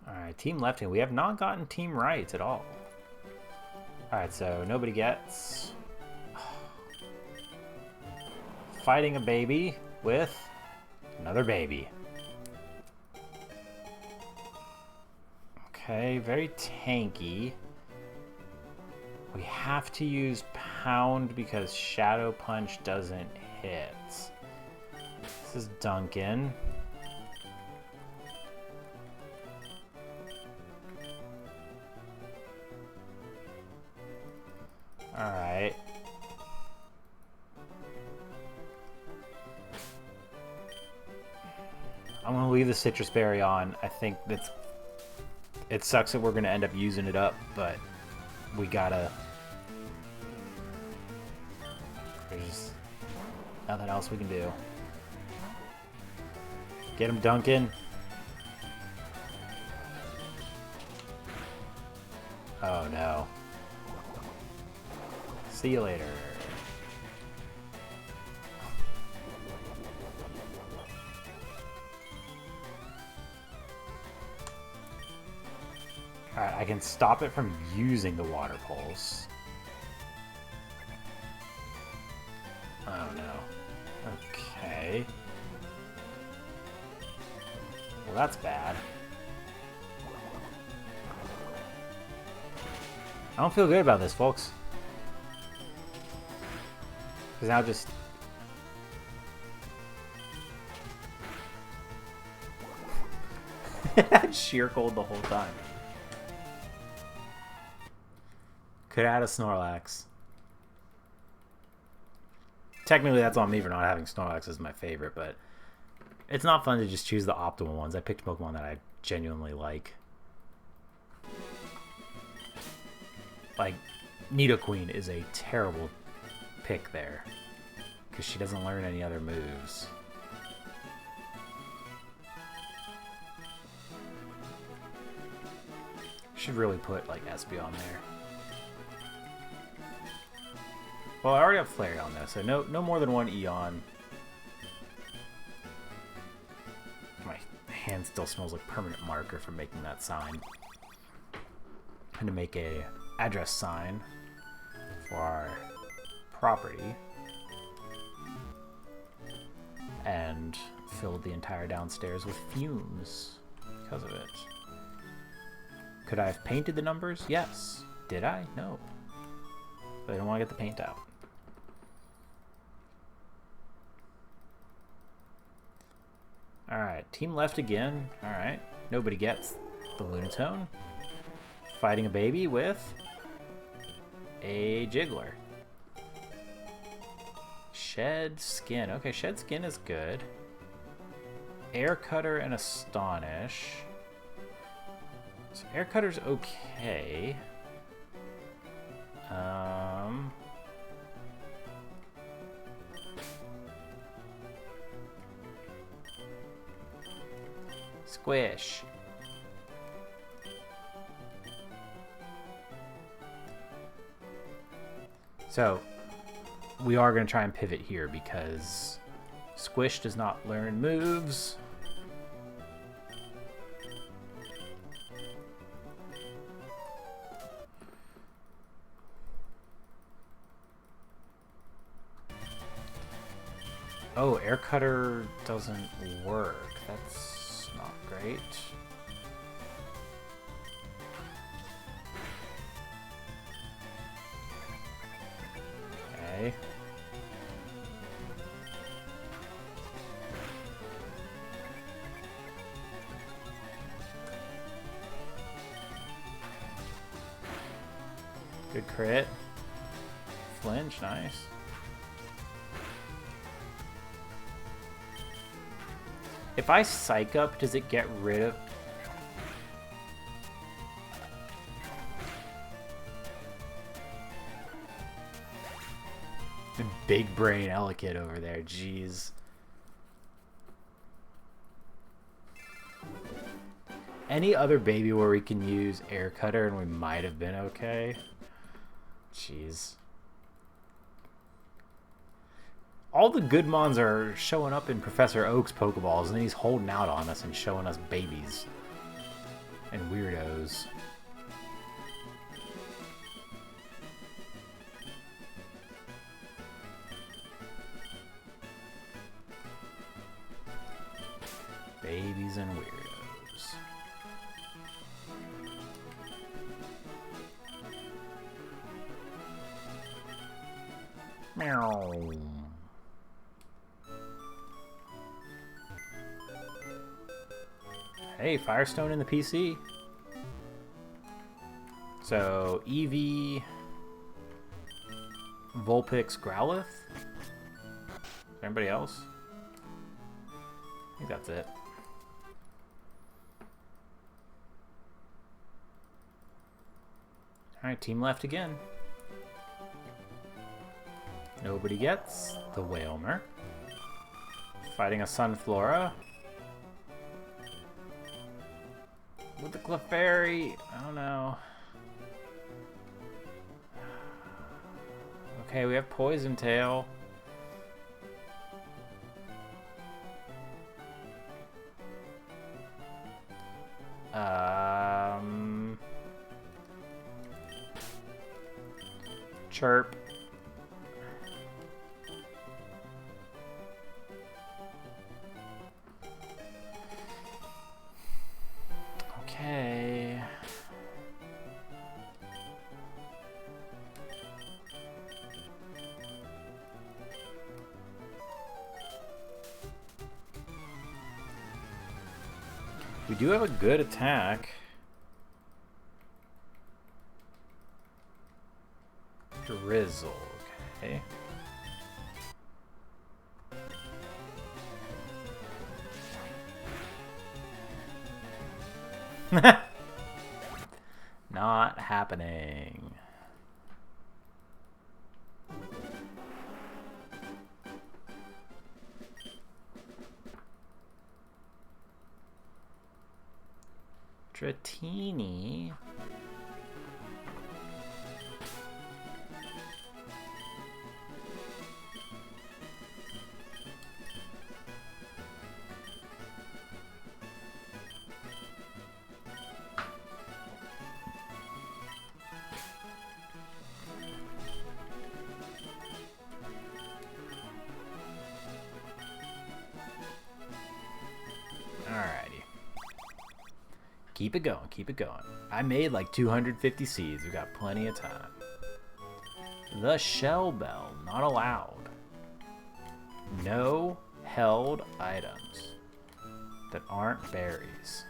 Alright, team left hand. We have not gotten team right at all. Alright, so nobody gets... Fighting a baby with another baby. Okay, very tanky. We have to use Pound because Shadow Punch doesn't hit. This is Duncan. Alright. I'm gonna leave the Citrus Berry on. I think that's... It sucks that we're gonna end up using it up, but we gotta... There's nothing else we can do. Get him, Duncan. Oh no. See you later. Alright, I can stop it from using the water pulse. Oh no. Okay. Well, that's bad. I don't feel good about this, folks. Because now just... It had sheer cold the whole time. Could add a Snorlax. Technically, that's on me for not having Snorlax as my favorite, but it's not fun to just choose the optimal ones. I picked Pokemon that I genuinely like. Like, Nidoqueen is a terrible pick there because she doesn't learn any other moves. Should really put like Espeon there. Well, I already have Flareon though, so no more than one Eon. My hand still smells like permanent marker from making that sign. I'm gonna make a address sign for our property and filled the entire downstairs with fumes because of it. Could I have painted the numbers? Yes. Did I? No. But I don't want to get the paint out. Alright, team left again. Alright, nobody gets the Lunatone. Fighting a baby with a Jiggler. Shed Skin. Okay, Shed Skin is good. Air Cutter and Astonish. So Air Cutter's okay. Squish. So we are going to try and pivot here because Squish does not learn moves. Oh, Air Cutter doesn't work. That's not great. Okay. Good crit. Flinch, nice. If I Psych Up, does it get rid of... The big brain Elekid over there, jeez. Any other baby where we can use Air Cutter and we might have been okay? Jeez. All the good mons are showing up in Professor Oak's Pokeballs, and then he's holding out on us and showing us babies. And weirdos. Babies and weirdos. Meow. Hey, Firestone in the PC. So, Eevee, Vulpix, Growlithe. Anybody else? I think that's it. Alright, team left again. Nobody gets the Wailmer. Fighting a Sunflora. With the Clefairy, I don't know. Okay, we have Poison Tail. Chirp. Okay. We do have a good attack. Drizzle, okay. Not happening. Dratini. Keep it going, keep it going. I made like 250 seeds. We've got plenty of time. The shell bell, not allowed. No held items that aren't berries.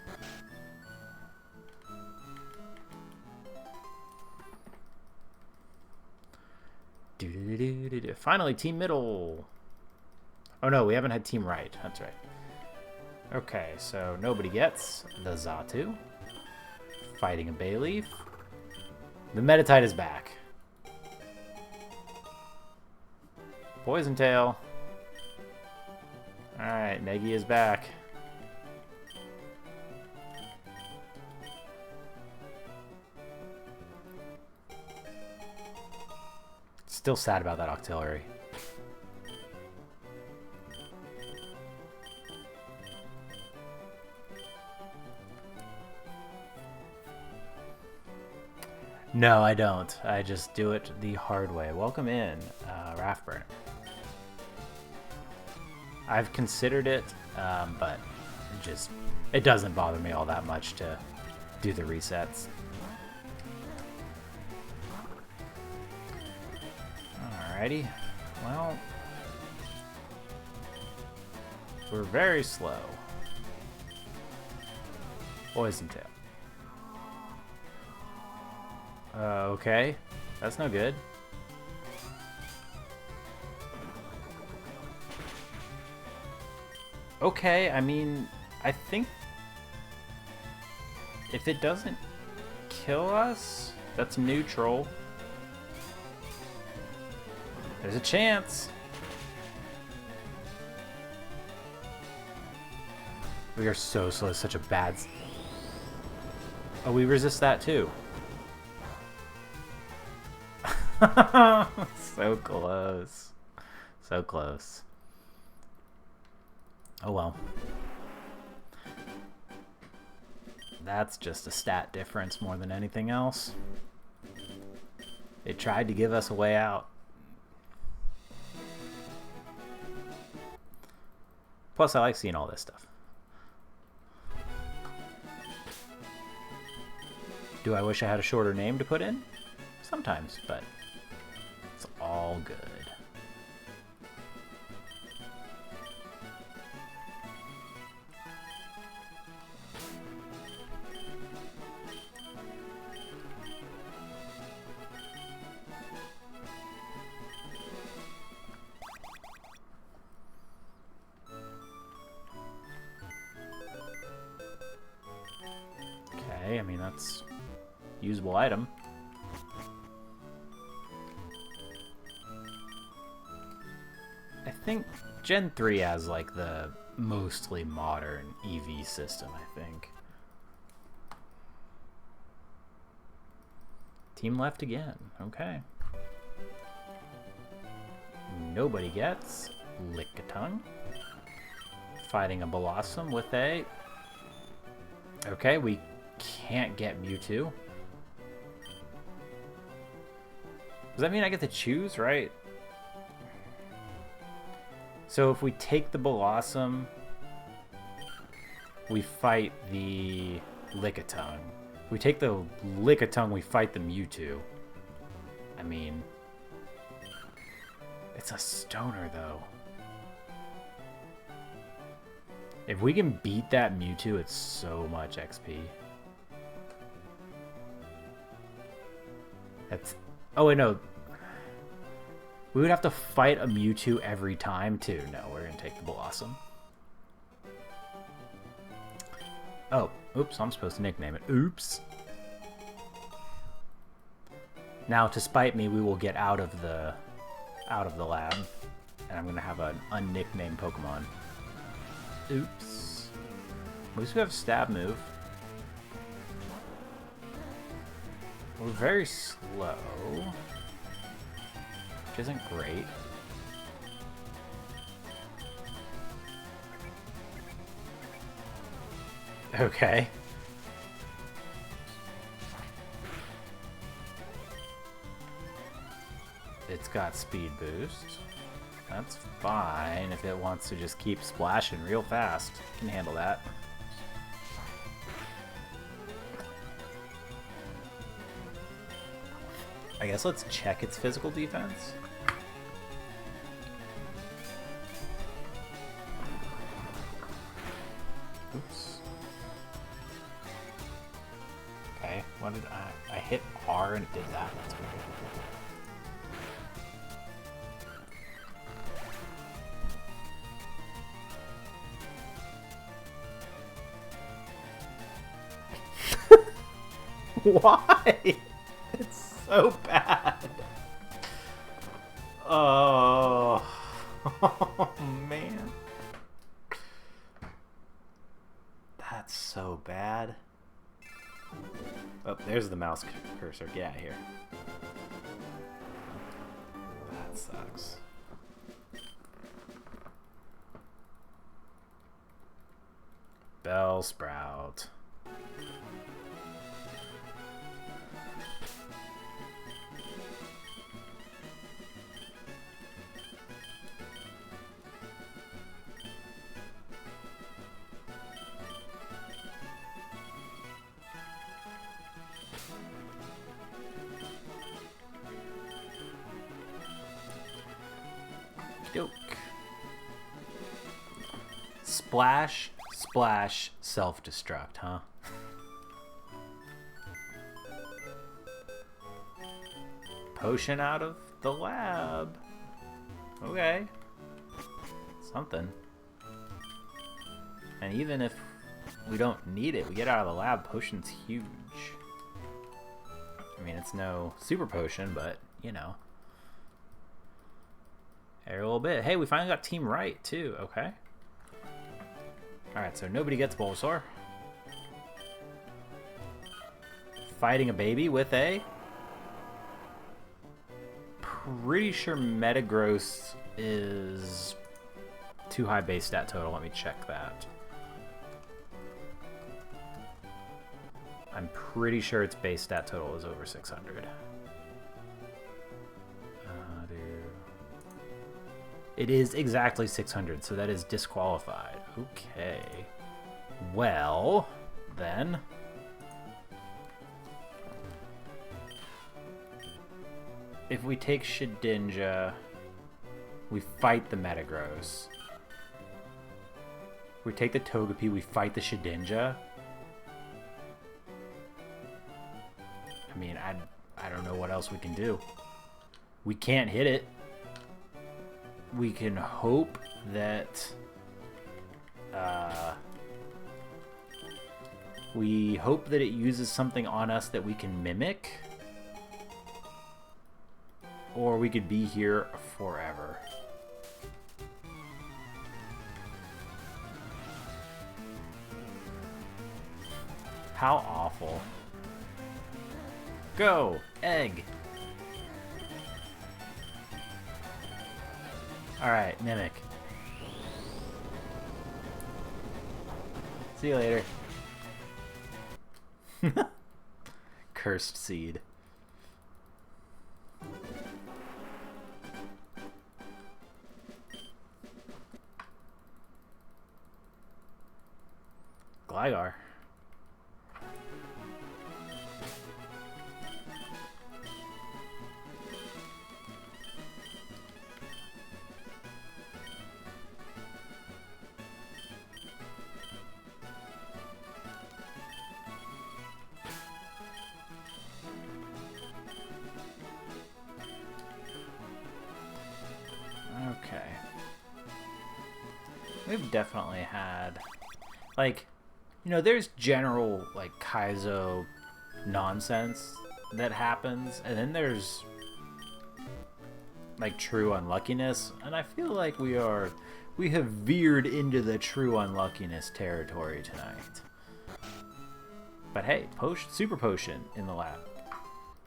Finally, team middle. Oh no, we haven't had team right. That's right. Okay, so nobody gets the Zatu. Fighting a Bayleaf. The Metatite is back. Poison Tail. Alright, Negi is back. Still sad about that Octillery. No, I don't. I just do it the hard way. Welcome in, Raftburner. I've considered it, but it doesn't bother me all that much to do the resets. Alrighty. Well, we're very slow. Poison Tail. Okay. That's no good. Okay, I mean, I think if it doesn't kill us, that's neutral. There's a chance. We are so slow, such a bad... Oh, we resist that too. So close. So close. Oh well. That's just a stat difference more than anything else. It tried to give us a way out. Plus, I like seeing all this stuff. Do I wish I had a shorter name to put in? Sometimes, but it's all good. Okay, I mean, that's a usable item. I think Gen 3 has like the mostly modern EV system, I think. Team left again. Okay. Nobody gets Lickitung. Fighting a Blossom with a... Okay, we can't get Mewtwo. Does that mean I get to choose, right? So if we take the Blossom, we fight the Lickitung. If we take the Lickitung, we fight the Mewtwo. I mean, it's a stoner though. If we can beat that Mewtwo, it's so much XP. That's... Oh wait, no. We would have to fight a Mewtwo every time, too. No, we're going to take the Blossom. Oh, oops, I'm supposed to nickname it. Oops. Now, to spite me, we will get out of the lab. And I'm going to have an unnicknamed Pokemon. Oops. At least we have a stab move. We're very slow. Which isn't great. Okay. It's got speed boost. That's fine if it wants to just keep splashing real fast. Can handle that. I guess let's check its physical defense. Oops. Okay, what did I hit R and it did that. That's weird. Why? It's so bad. Oh, oh man. That's so bad. Oh, there's the mouse cursor. Get out of here. That sucks. Bell Sprout. Doke. Splash, splash, self-destruct, huh? Potion out of the lab. Okay. Something. And even if we don't need it, we get out of the lab, potion's huge. I mean, it's no super potion, but, you know. A little bit. Hey, we finally got team right, too. Okay. Alright, so nobody gets Bulbasaur. Fighting a baby with a... Pretty sure Metagross is too high base stat total. Let me check that. I'm pretty sure its base stat total is over 600. It is exactly 600, so that is disqualified. Okay. Well, then. If we take Shedinja, we fight the Metagross. If we take the Togepi, we fight the Shedinja. I mean, I don't know what else we can do. We can't hit it. We can hope that it uses something on us that we can mimic, or we could be here forever. How awful. Go, egg. Alright, Mimic. See you later. Cursed seed. Gligar. Okay. We've definitely had, like, you know, there's general, like, Kaizo nonsense that happens, and then there's, like, true unluckiness, and I feel like we have veered into the true unluckiness territory tonight. But hey, super potion in the lab.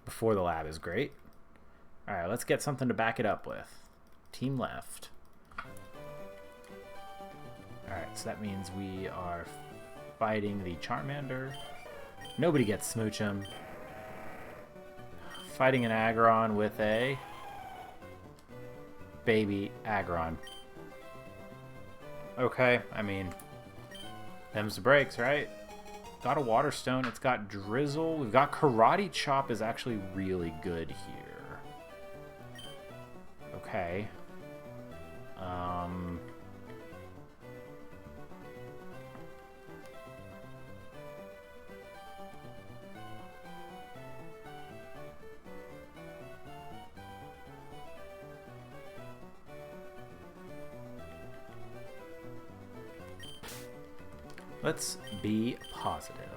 Before the lab is great. Alright, let's get something to back it up with. Team left. Alright, so that means we are fighting the Charmander. Nobody gets Smoochum. Fighting an Aggron with a baby Aggron. Okay, I mean, them's the breaks, right? Got a Water Stone. It's got Drizzle. We've got Karate Chop is actually really good here. Let's be positive.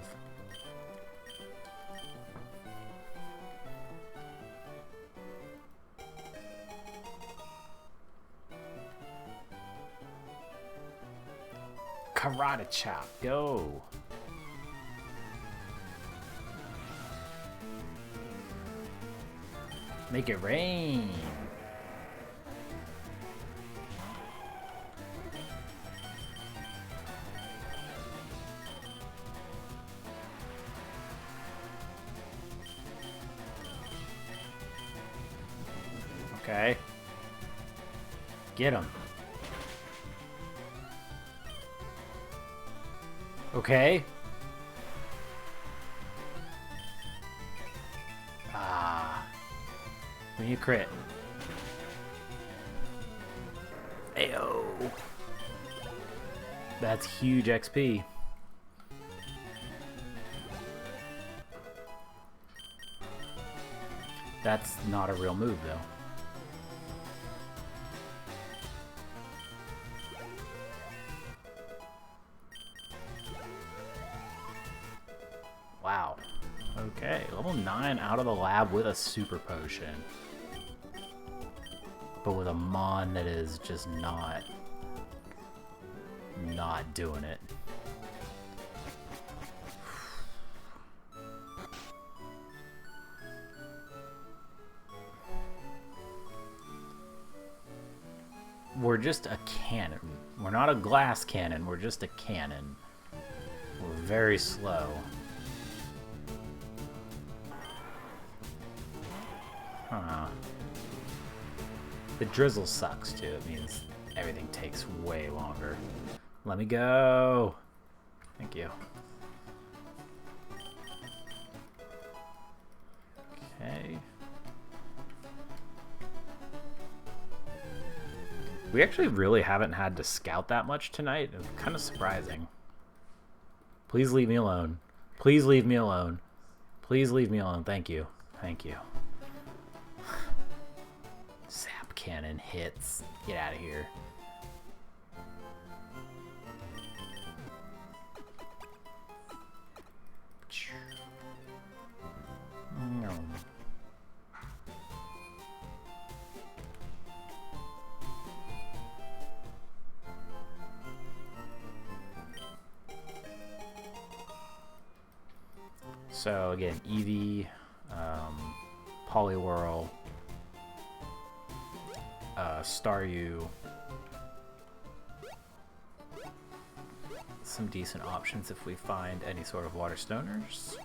Karate chop, go! Make it rain! Okay. Get him. Okay. Ah. We need a crit. Ayo. That's huge XP. That's not a real move, though. Wow. Okay, level 9 out of the lab with a super potion. But with a Mon that is just not doing it. We're just a cannon. We're not a glass cannon, we're just a cannon. We're very slow. Huh. The drizzle sucks too. It means everything takes way longer. Let me go. Thank you. Okay. We actually really haven't had to scout that much tonight. It's kind of surprising. Please leave me alone. Please leave me alone. Please leave me alone. Thank you. Thank you. Sap cannon hits. Get out of here. So again, Eevee, Poliwhirl, Staryu, some decent options if we find any sort of water stoners.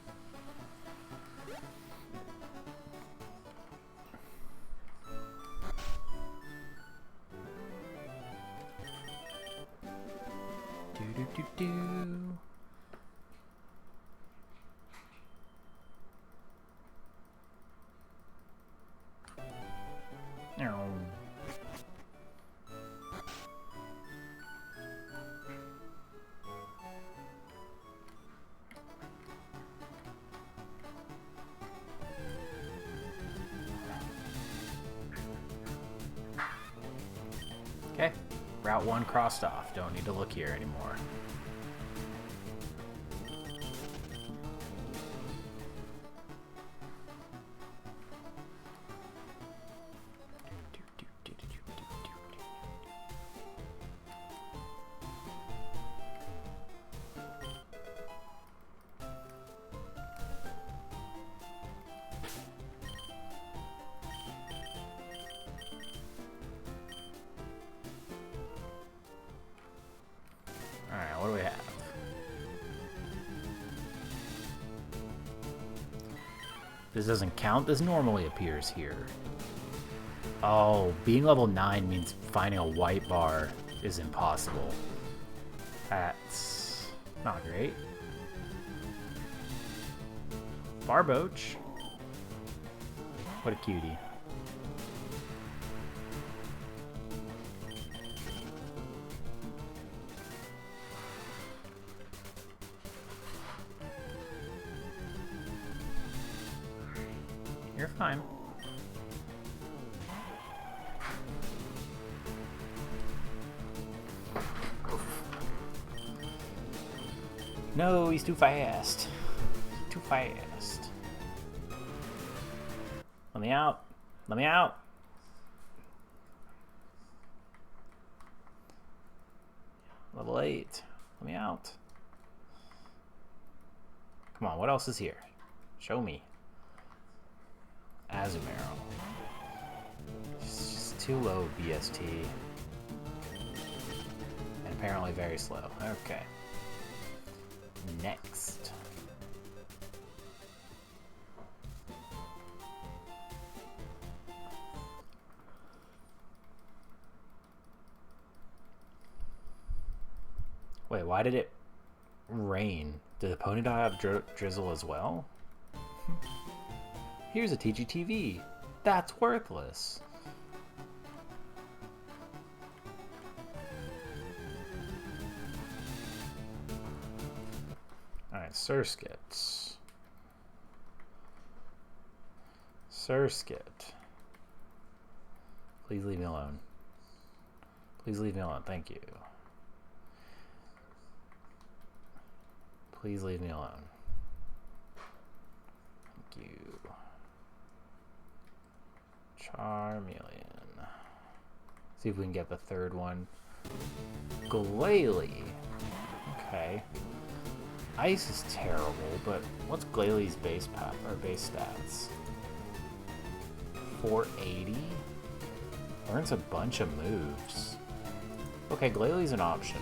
Do. Okay, Route 1 crossed off. Don't need to look here anymore. Alright, what do we have? This doesn't count. This normally appears here. Oh, being level 9 means finding a white bar is impossible. That's not great. Barboach. What a cutie. You're fine. No, he's too fast. Too fast. Let me out. Let me out. Level 8. Let me out. Come on, what else is here? Show me. Azumarill. It's just too low BST. And apparently very slow. Okay. Next. Wait, why did it rain? Did the Ponyta have drizzle as well? Here's a TGTV. That's worthless. Alright, Surskit. Surskit. Please leave me alone. Please leave me alone. Thank you. Please leave me alone. Thank you. Charmeleon. See if we can get the third one. Glalie. Okay. Ice is terrible, but what's Glalie's base stats? 480? Learns a bunch of moves. Okay, Glalie's an option.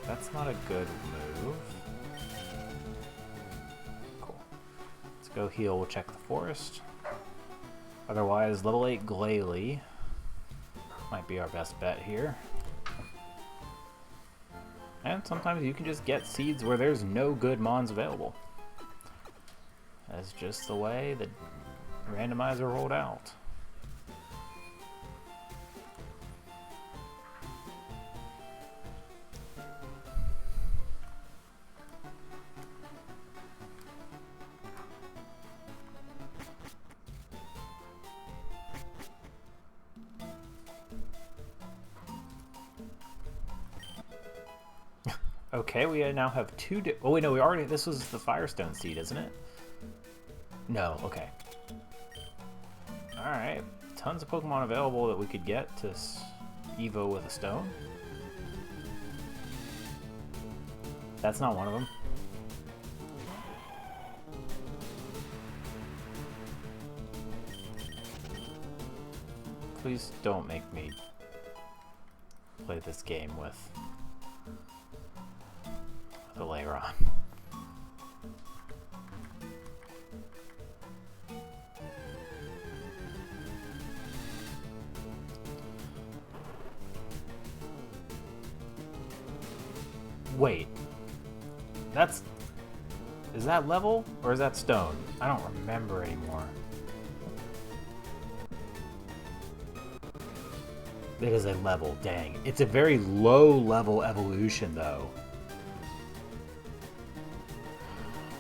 That's not a good move. Cool. Let's go heal. We'll check the forest. Otherwise, level 8 Glalie might be our best bet here. And sometimes you can just get seeds where there's no good mons available. That's just the way the randomizer rolled out. Okay, we now have two. Oh wait, no, we already. This was the Firestone seed, isn't it? No. Okay. All right. Tons of Pokemon available that we could get to Evo with a stone. That's not one of them. Please don't make me play this game with the Lairon. Wait, is that level or is that stone? I don't remember anymore. It is a level, dang. It's a very low level evolution though.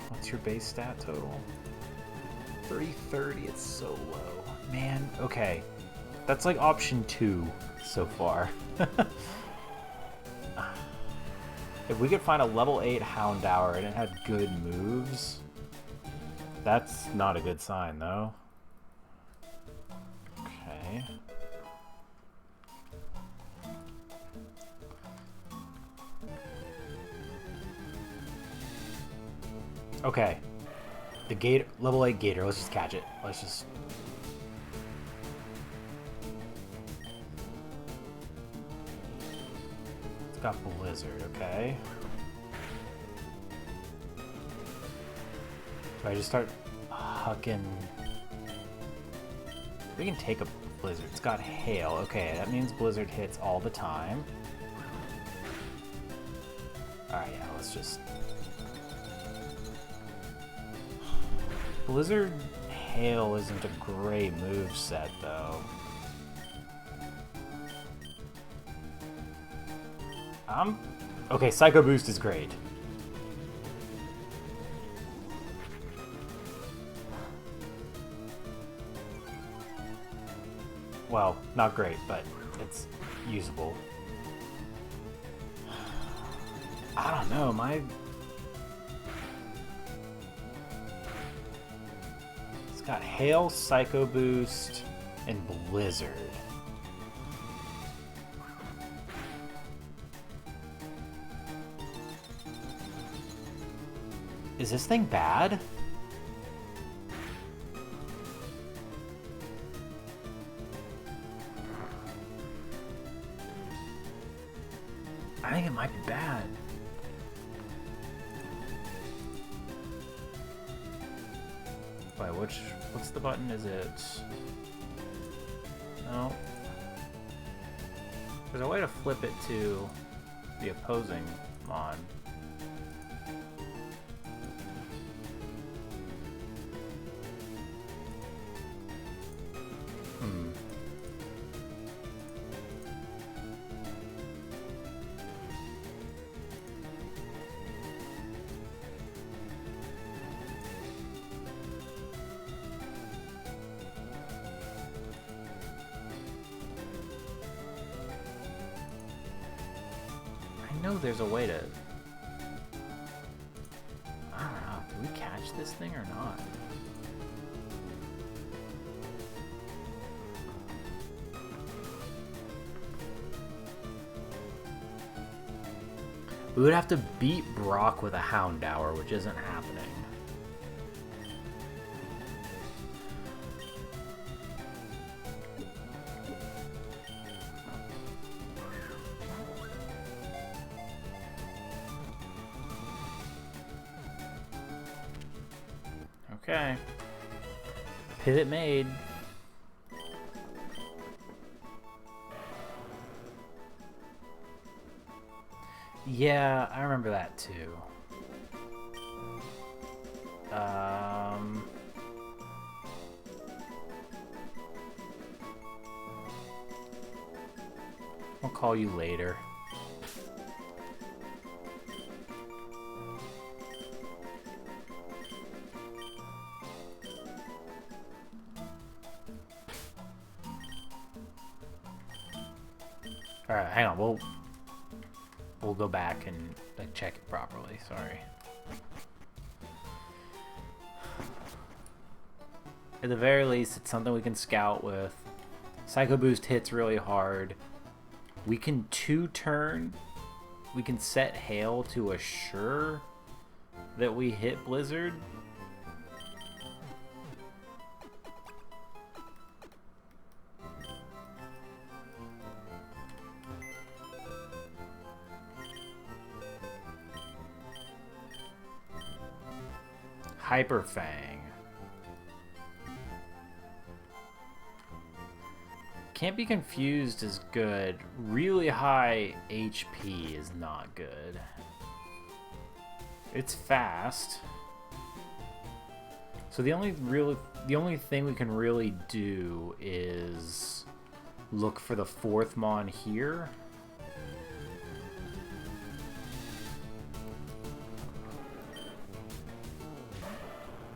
What's your base stat total? 330, it's so low. Man, okay. That's like option 2 so far. If we could find a level 8 Houndour and it had good moves, that's not a good sign though. Okay. Okay. The Gator, level 8 Gator, let's just catch it. Let's just... It's got Blizzard, okay. Do I just start hucking... We can take a Blizzard. It's got Hail. Okay, that means Blizzard hits all the time. Alright, yeah, let's just... Blizzard Hail isn't a great moveset, though. Okay, Psycho Boost is great. Well, not great, but it's usable. I don't know, it's got Hail, Psycho Boost, and Blizzard. Is this thing bad? I think it might be bad. Wait, what's the button? Is it... No. There's a way to flip it to the opposing mon. I know there's a way to... I don't know, do we catch this thing or not? We would have to beat Brock with a Houndour, which isn't happening. Okay. Pivot made. Yeah, I remember that too. I'll call you later. All right, hang on. We'll go back and like check it properly. Sorry. At the very least, it's something we can scout with. Psycho Boost hits really hard. We can 2-turn. We can set Hail to assure that we hit Blizzard. Hyper Fang. Can't be confused as good. Really high HP is not good. It's fast. So the only thing we can really do is look for the 4th mon here.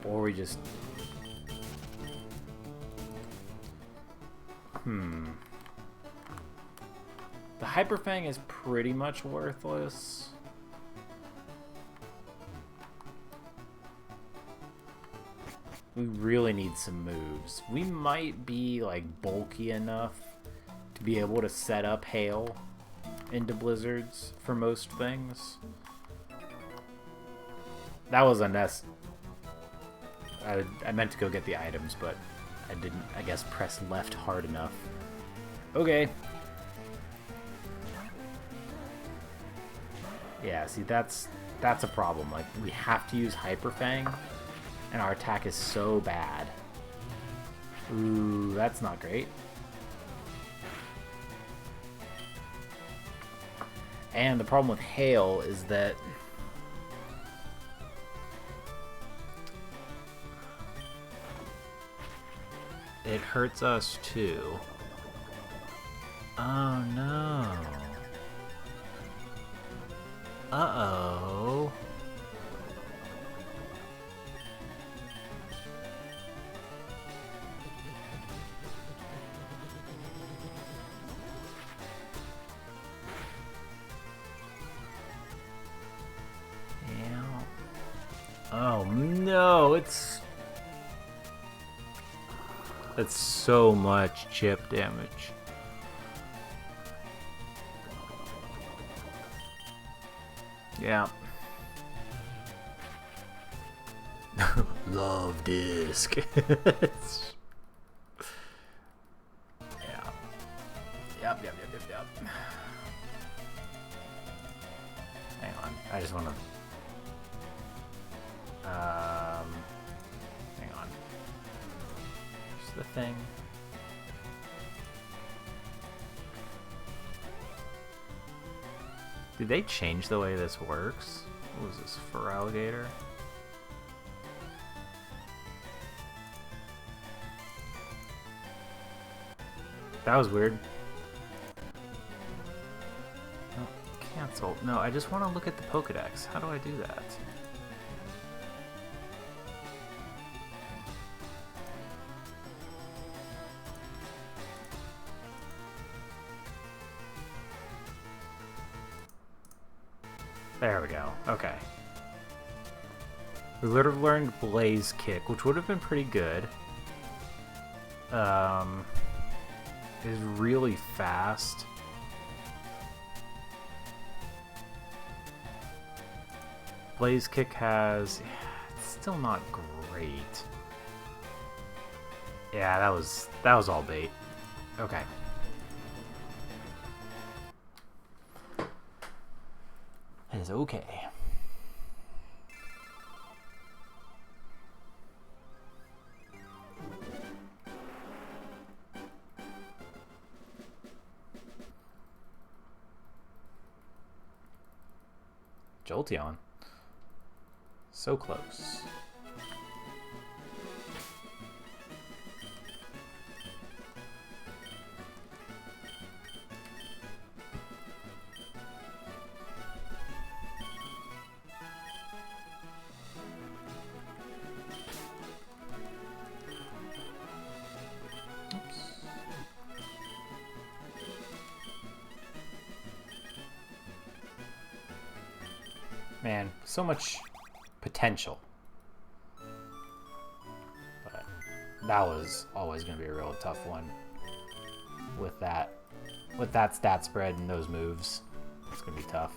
Or we just... The Hyper Fang is pretty much worthless. We really need some moves. We might be like bulky enough to be able to set up Hail into Blizzards for most things. That was unnecessary. I meant to go get the items, but I didn't, I guess, press left hard enough. Okay. Yeah, see, that's a problem. Like, we have to use Hyper Fang, and our attack is so bad. Ooh, that's not great. And the problem with Hail is that it hurts us too. Oh no. Uh-oh. That's so much chip damage. Yeah. Love disc. Yeah. Yep. Hang on. I just want to... hang on. Here's the thing. Did they change the way this works? What was this, fur alligator? That was weird. Oh, cancel. No, I just want to look at the Pokedex. How do I do that? There we go. Okay. We would have learned Blaze Kick, which would have been pretty good. Is really fast. Blaze Kick has... it's still not great. Yeah, that was all bait. Okay. It is okay. Jolteon. So close. Man, so much potential. But that was always going to be a real tough one with that stat spread and those moves. It's going to be tough.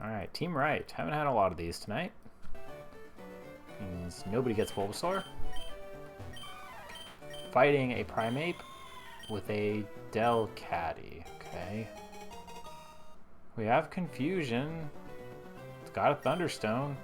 All right, Team Right. Haven't had a lot of these tonight. Means nobody gets Bulbasaur. Fighting a Primeape with a Delcatty. Okay. We have Confusion. It's got a Thunderstone.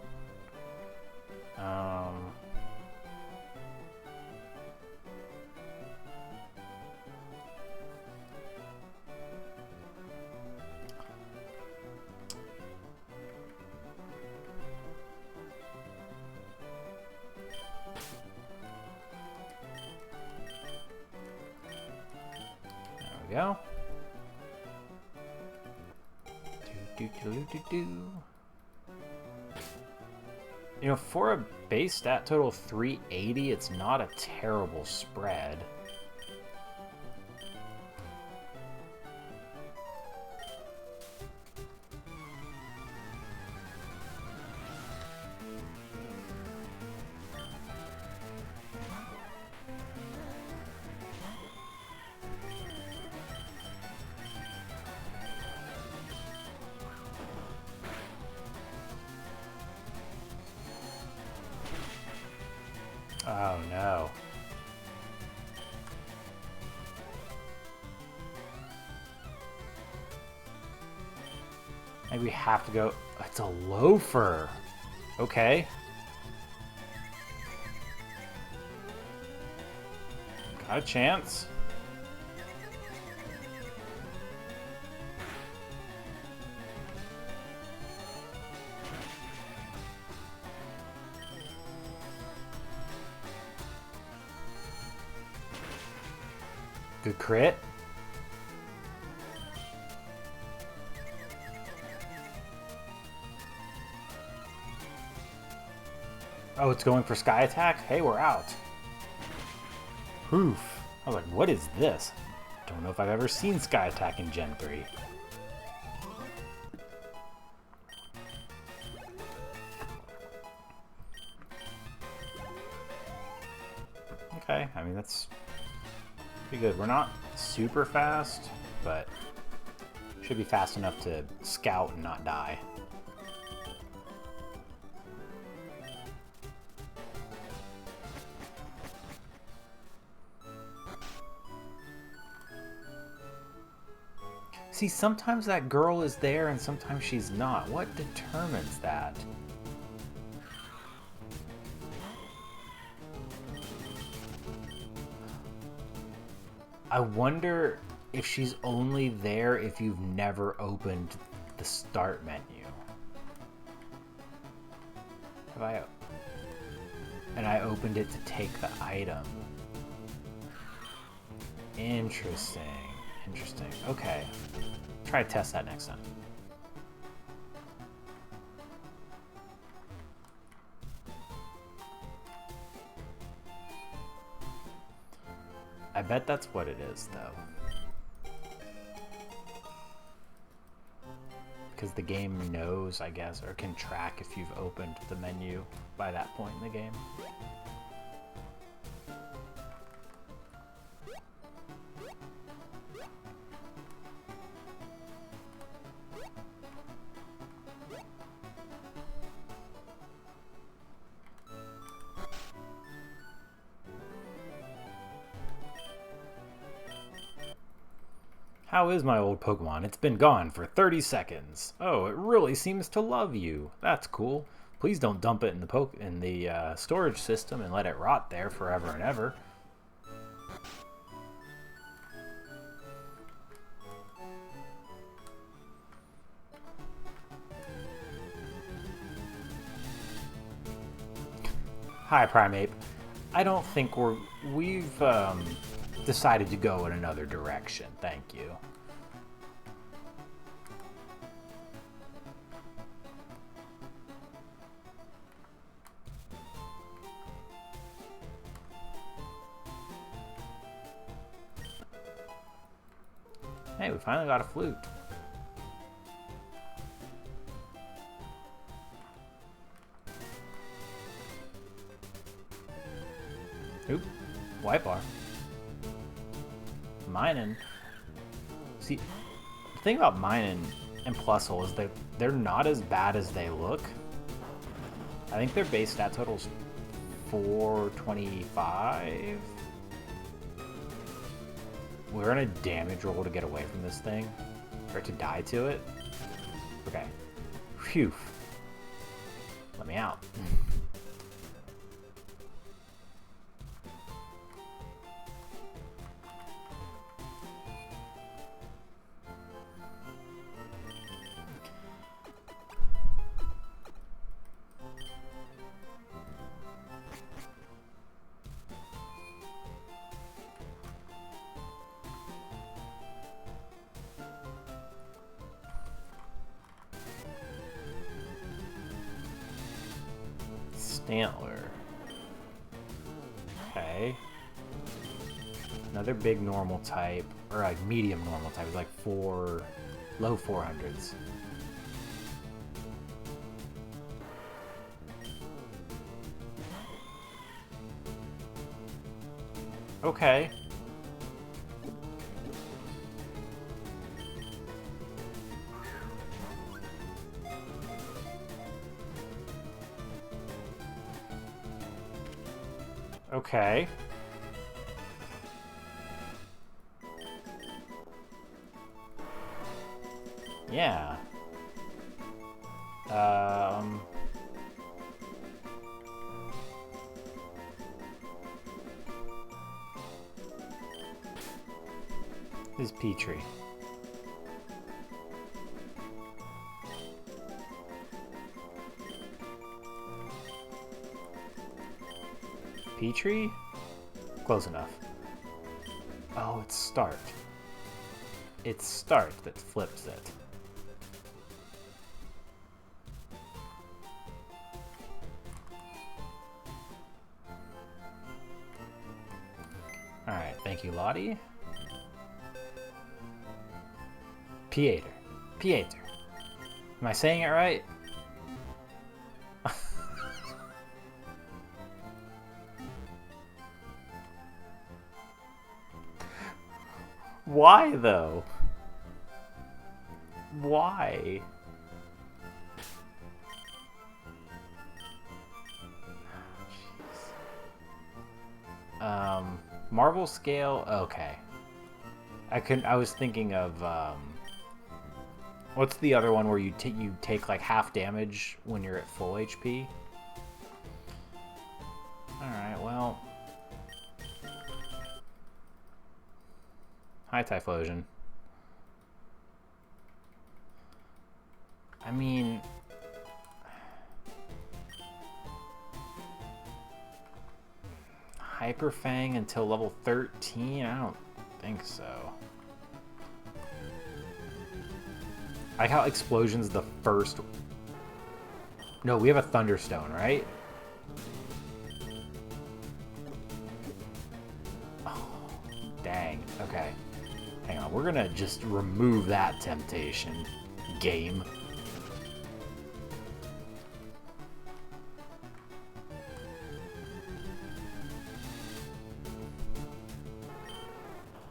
Go. You know, for a base stat total of 380, it's not a terrible spread. Oh no. Maybe we have to go... It's a Loafer. Okay. Got a chance. Good crit. Oh, it's going for Sky Attack? Hey, we're out. Oof. I was like, what is this? Don't know if I've ever seen Sky Attack in Gen 3. Okay, I mean, that's pretty good. We're not super fast, but should be fast enough to scout and not die. See, sometimes that girl is there and sometimes she's not. What determines that? I wonder if she's only there if you've never opened the start menu. Have I... And I opened it to take the item. Interesting. Interesting. Okay. Try to test that next time. I bet that's what it is, though. Because the game knows, I guess, or can track if you've opened the menu by that point in the game. How is my old Pokemon? It's been gone for 30 seconds. Oh, it really seems to love you. That's cool. Please don't dump it in the storage system and let it rot there forever and ever. Hi, Primeape. I don't think we've decided to go in another direction. Thank you. Hey, we finally got a flute. Oop, white bar. Minun. See, the thing about Minun and Plusle is that they're not as bad as they look. I think their base stat total's 425. We're on a damage roll to get away from this thing, or to die to it. Okay. Phew. Let me out. Stantler. Okay. Another big normal type, or like medium normal type, is like low 400s. Okay. Okay. Yeah. This is Petrie. Petrie? Close enough. Oh, it's Start. It's Start that flips it. Alright, thank Thank you, Lottie. Pieter. Pieter. Am I saying it right? Why, though? Why? Marvel scale, okay. I was thinking of what's the other one where you take like half damage when you're at full HP? Alright, well. Hi, Typhlosion. I mean, Hyper Fang until level 13? I don't think so. I like how Explosion's the first. No, we have a Thunderstone, right? Oh, dang. Okay. Hang on. We're gonna just remove that temptation. Game.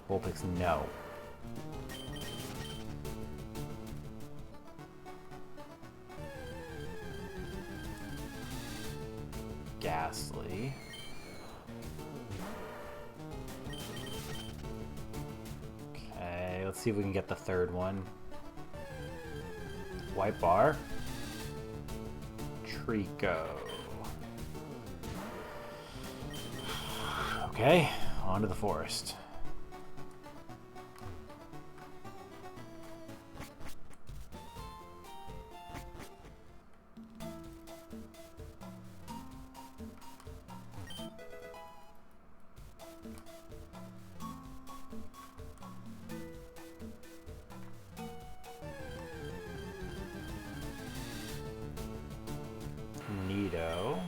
Vulpix, no. Ghastly. Okay, let's see if we can get the third one. White bar. Trico. Okay, on to the forest. Neato.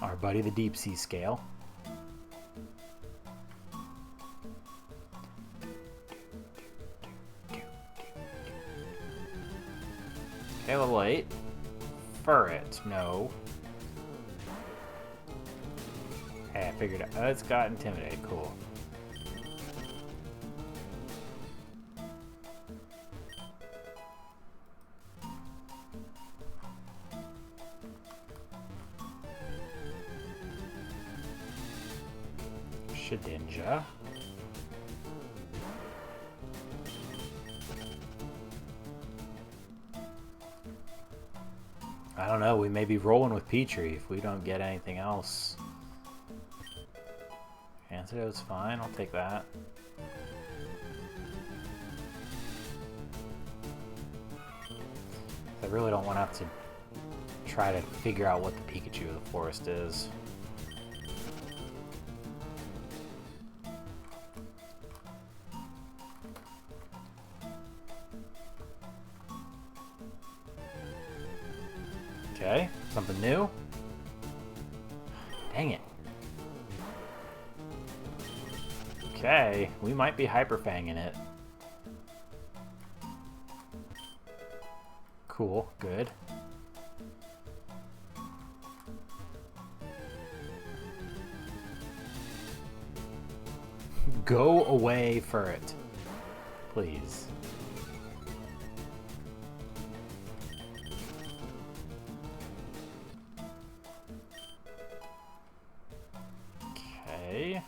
Our buddy, the deep sea scale. Okay, level 8. Furret, no. Hey, I figured it out. It's got Intimidate, cool. Shedinja. I don't know, we may be rolling with Petrie if we don't get anything else. Antidote's fine, I'll take that. I really don't want to have to try to figure out what the Pikachu of the forest is. Okay, something new. Dang it. Okay, we might be hyperfanging it. Cool, good. Go away for it, please. Okay.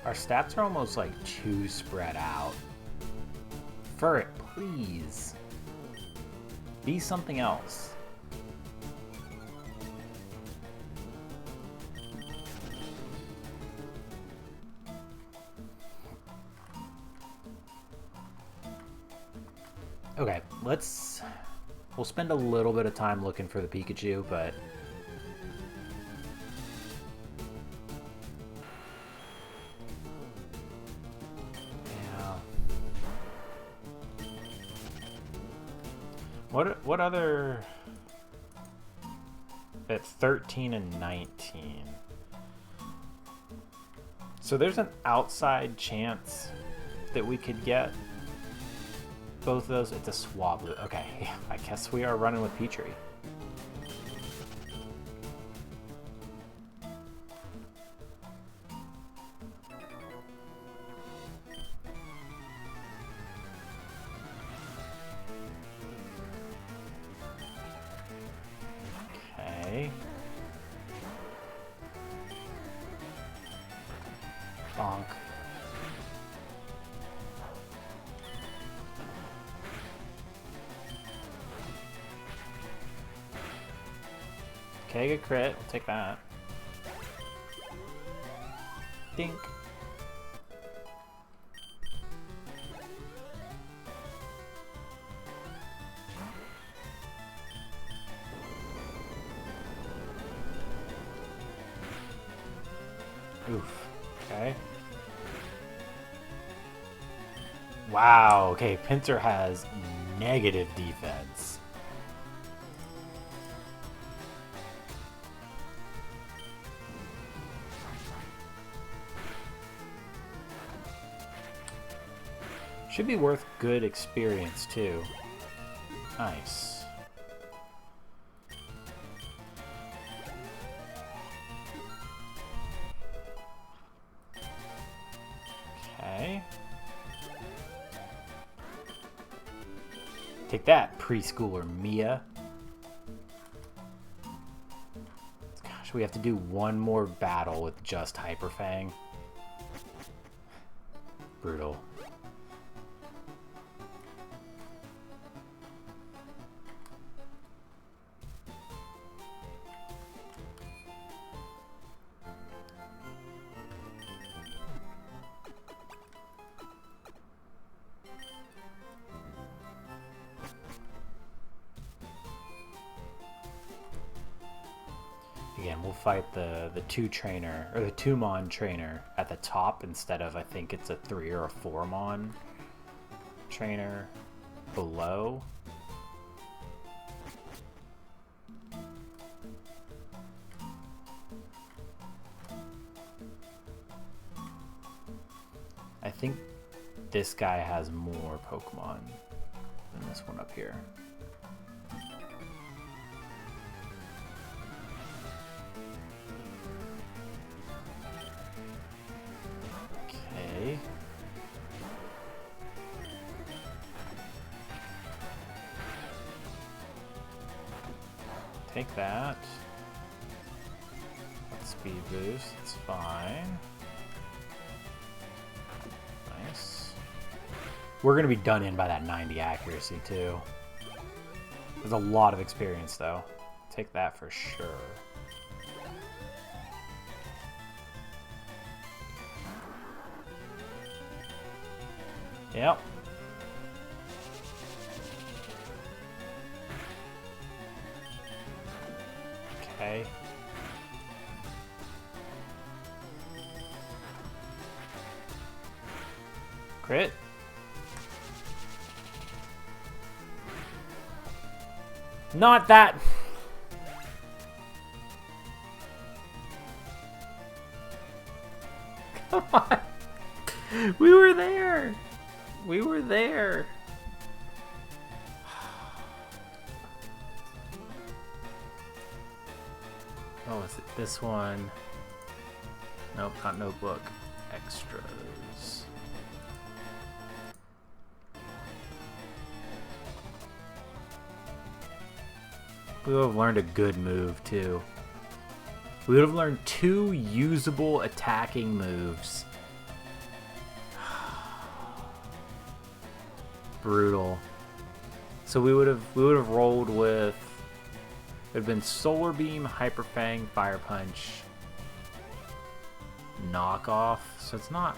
Our stats are almost like too spread out. Furret, please. Be something else. Okay, we'll spend a little bit of time looking for the Pikachu, but yeah. What other at 13 and 19? So there's an outside chance that we could get both of those. It's a Swablu. Okay, I guess we are running with Petrie. Okay. Bonk. Okay, good crit. We'll take that. Dink. Oof. Okay. Wow. Okay, Pinsir has negative defense. Should be worth good experience, too. Nice. Okay. Take that, preschooler Mia. Gosh, we have to do one more battle with just Hyper Fang. Brutal. Again, we'll fight the 2 trainer, or the 2-mon trainer at the top instead of, I think it's a 3 or a 4-mon trainer below. I think this guy has more Pokemon than this one up here. Okay. Take that. Speed boost, it's fine. Nice. We're gonna be done in by that 90 accuracy too. There's a lot of experience though. Take that for sure. Yep. Okay. Crit. Not that. Come on. We were there. We were there. Oh, is it this one? Nope, not notebook. Extras. We would have learned a good move, too. We would have learned 2 usable attacking moves. Brutal. So we would have rolled with, it would have been Solar Beam, Hyper Fang, Fire Punch, Knockoff. So it's not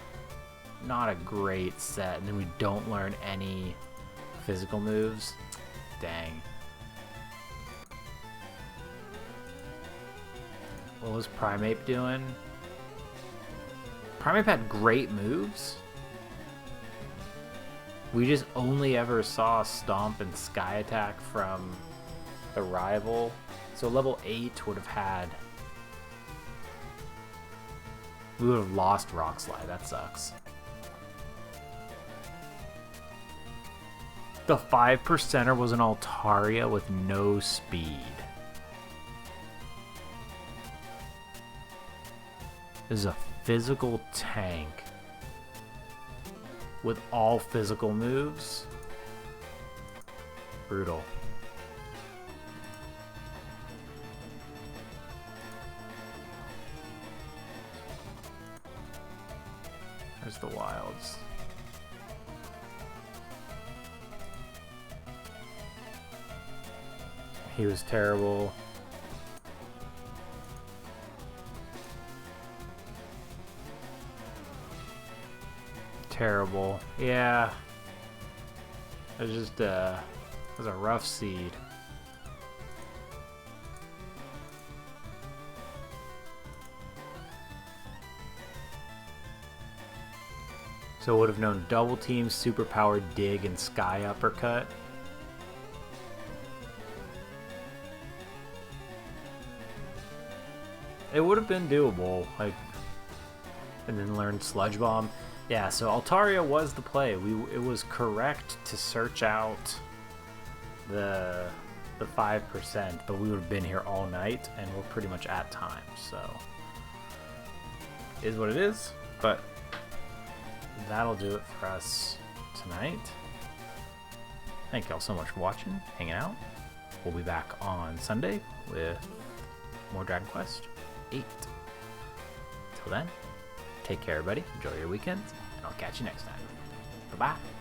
a great set, and then we don't learn any physical moves. Dang. What was Primeape doing? Primeape had great moves. We just only ever saw Stomp and Sky Attack from the rival. So level 8 would have had... We would have lost Rock Slide. That sucks. The 5%er was an Altaria with no speed. This is a physical tank with all physical moves. Brutal. There's the wilds. He was terrible. Terrible. Yeah. It was just it was a rough seed. So would have known double team, super powered dig, and sky uppercut. It would have been doable, like, and then learn Sludge Bomb. Yeah, so Altaria was the play. It was correct to search out the 5%, but we would have been here all night, and we're pretty much at time. So, is what it is. But that'll do it for us tonight. Thank y'all so much for watching, hanging out. We'll be back on Sunday with more Dragon Quest 8. Till then, take care, everybody. Enjoy your weekends, and I'll catch you next time. Bye-bye.